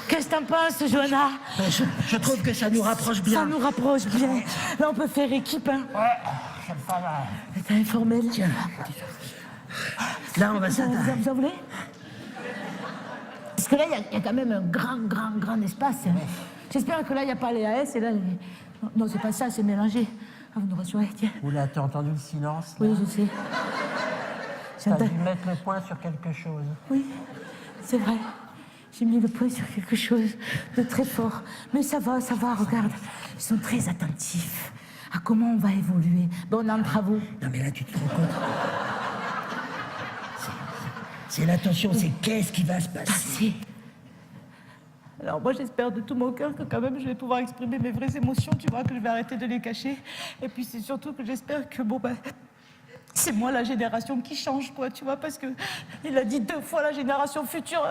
Qu'est-ce que t'en penses, Johanna? Je trouve que ça nous rapproche bien. Ça nous rapproche bien. Là, on peut faire équipe, hein. Ouais, ça me fait mal. T'es informel. Tiens. Là, on va s'attendre. Vous en voulez? Parce que là, il y a quand même un grand espace. Hein. J'espère que là, il n'y a pas les AS et là... Non, c'est pas ça, c'est mélangé. Ah, vous nous rassurez, tiens. Oula, t'as entendu le silence, là? Oui, je sais. T'as dû mettre le point sur quelque chose. Oui, c'est vrai. J'ai mis le point sur quelque chose de très fort. Mais ça va, regarde. Ils sont très attentifs à comment on va évoluer. Bon, on est en travaux. Non, mais là, tu te rends compte. C'est l'attention, c'est qu'est-ce qui va se passer. Alors moi, j'espère de tout mon cœur que quand même je vais pouvoir exprimer mes vraies émotions, tu vois, que je vais arrêter de les cacher. Et puis c'est surtout que j'espère que, c'est moi la génération qui change, quoi, tu vois, parce que il a dit 2 fois la génération future.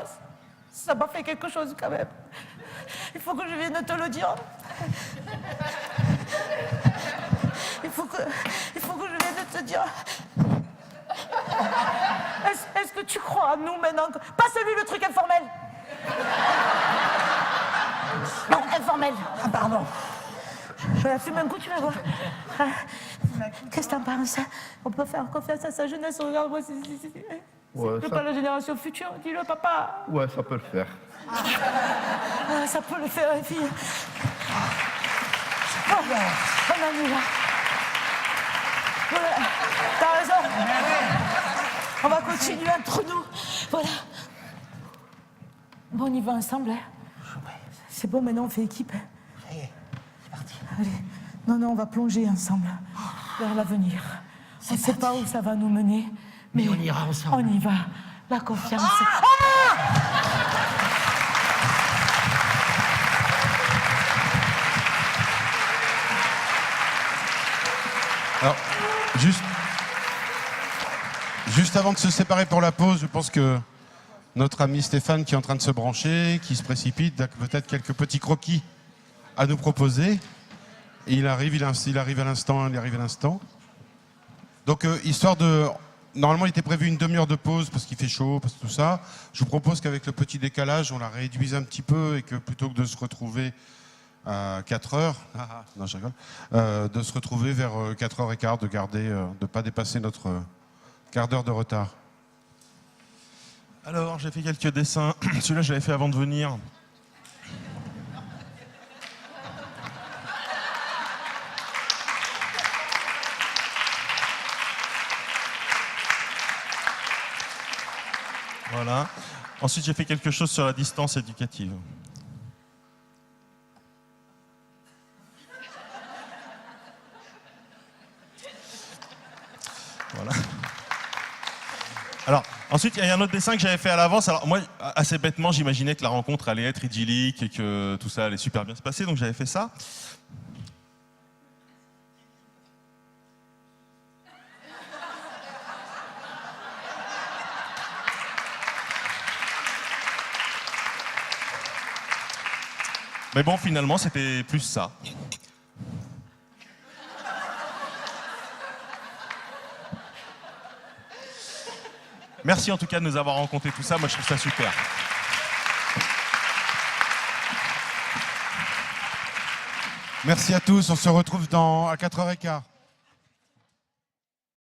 Ça m'a fait quelque chose quand même. Il faut que je vienne te le dire. Il faut que je vienne te dire. Est-ce que tu crois à nous maintenant? Passe-lui le truc informel. Non, informel. Ah, pardon. Je vais la fumer un coup, tu vas voir. Qu'est-ce que t'en penses? On peut faire confiance à sa jeunesse. Regarde-moi, c'est pas la génération future. Dis-le, papa. Ouais, ça peut le faire. Ça peut le faire, les filles. On en est là. Voilà. T'as raison. On va continuer entre nous. Voilà. Bon, on y va ensemble. Hein. C'est bon, maintenant on fait équipe. Ça y est, c'est parti. Allez. Non, on va plonger ensemble vers l'avenir. On ne sait pas où ça va nous mener, mais on ira ensemble. On y va. La confiance. Alors, juste avant de se séparer pour la pause, je pense que notre ami Stéphane qui est en train de se brancher, qui se précipite, a peut-être quelques petits croquis à nous proposer. Et il arrive à l'instant. Donc, histoire de... Normalement, il était prévu une demi-heure de pause parce qu'il fait chaud, parce que tout ça. Je vous propose qu'avec le petit décalage, on la réduise un petit peu et que plutôt que de se retrouver à 4 heures, non, je rigole, de se retrouver vers 4h15, de ne pas dépasser notre quart d'heure de retard. Alors, j'ai fait quelques dessins. Celui-là, je l'avais fait avant de venir. Voilà. Ensuite, j'ai fait quelque chose sur la distance éducative. Voilà. Alors, ensuite, il y a un autre dessin que j'avais fait à l'avance. Alors, moi, assez bêtement, j'imaginais que la rencontre allait être idyllique et que tout ça allait super bien se passer, donc j'avais fait ça. Mais bon, finalement, c'était plus ça. Merci en tout cas de nous avoir rencontré tout ça. Moi, je trouve ça super. Merci à tous. On se retrouve à 4h15.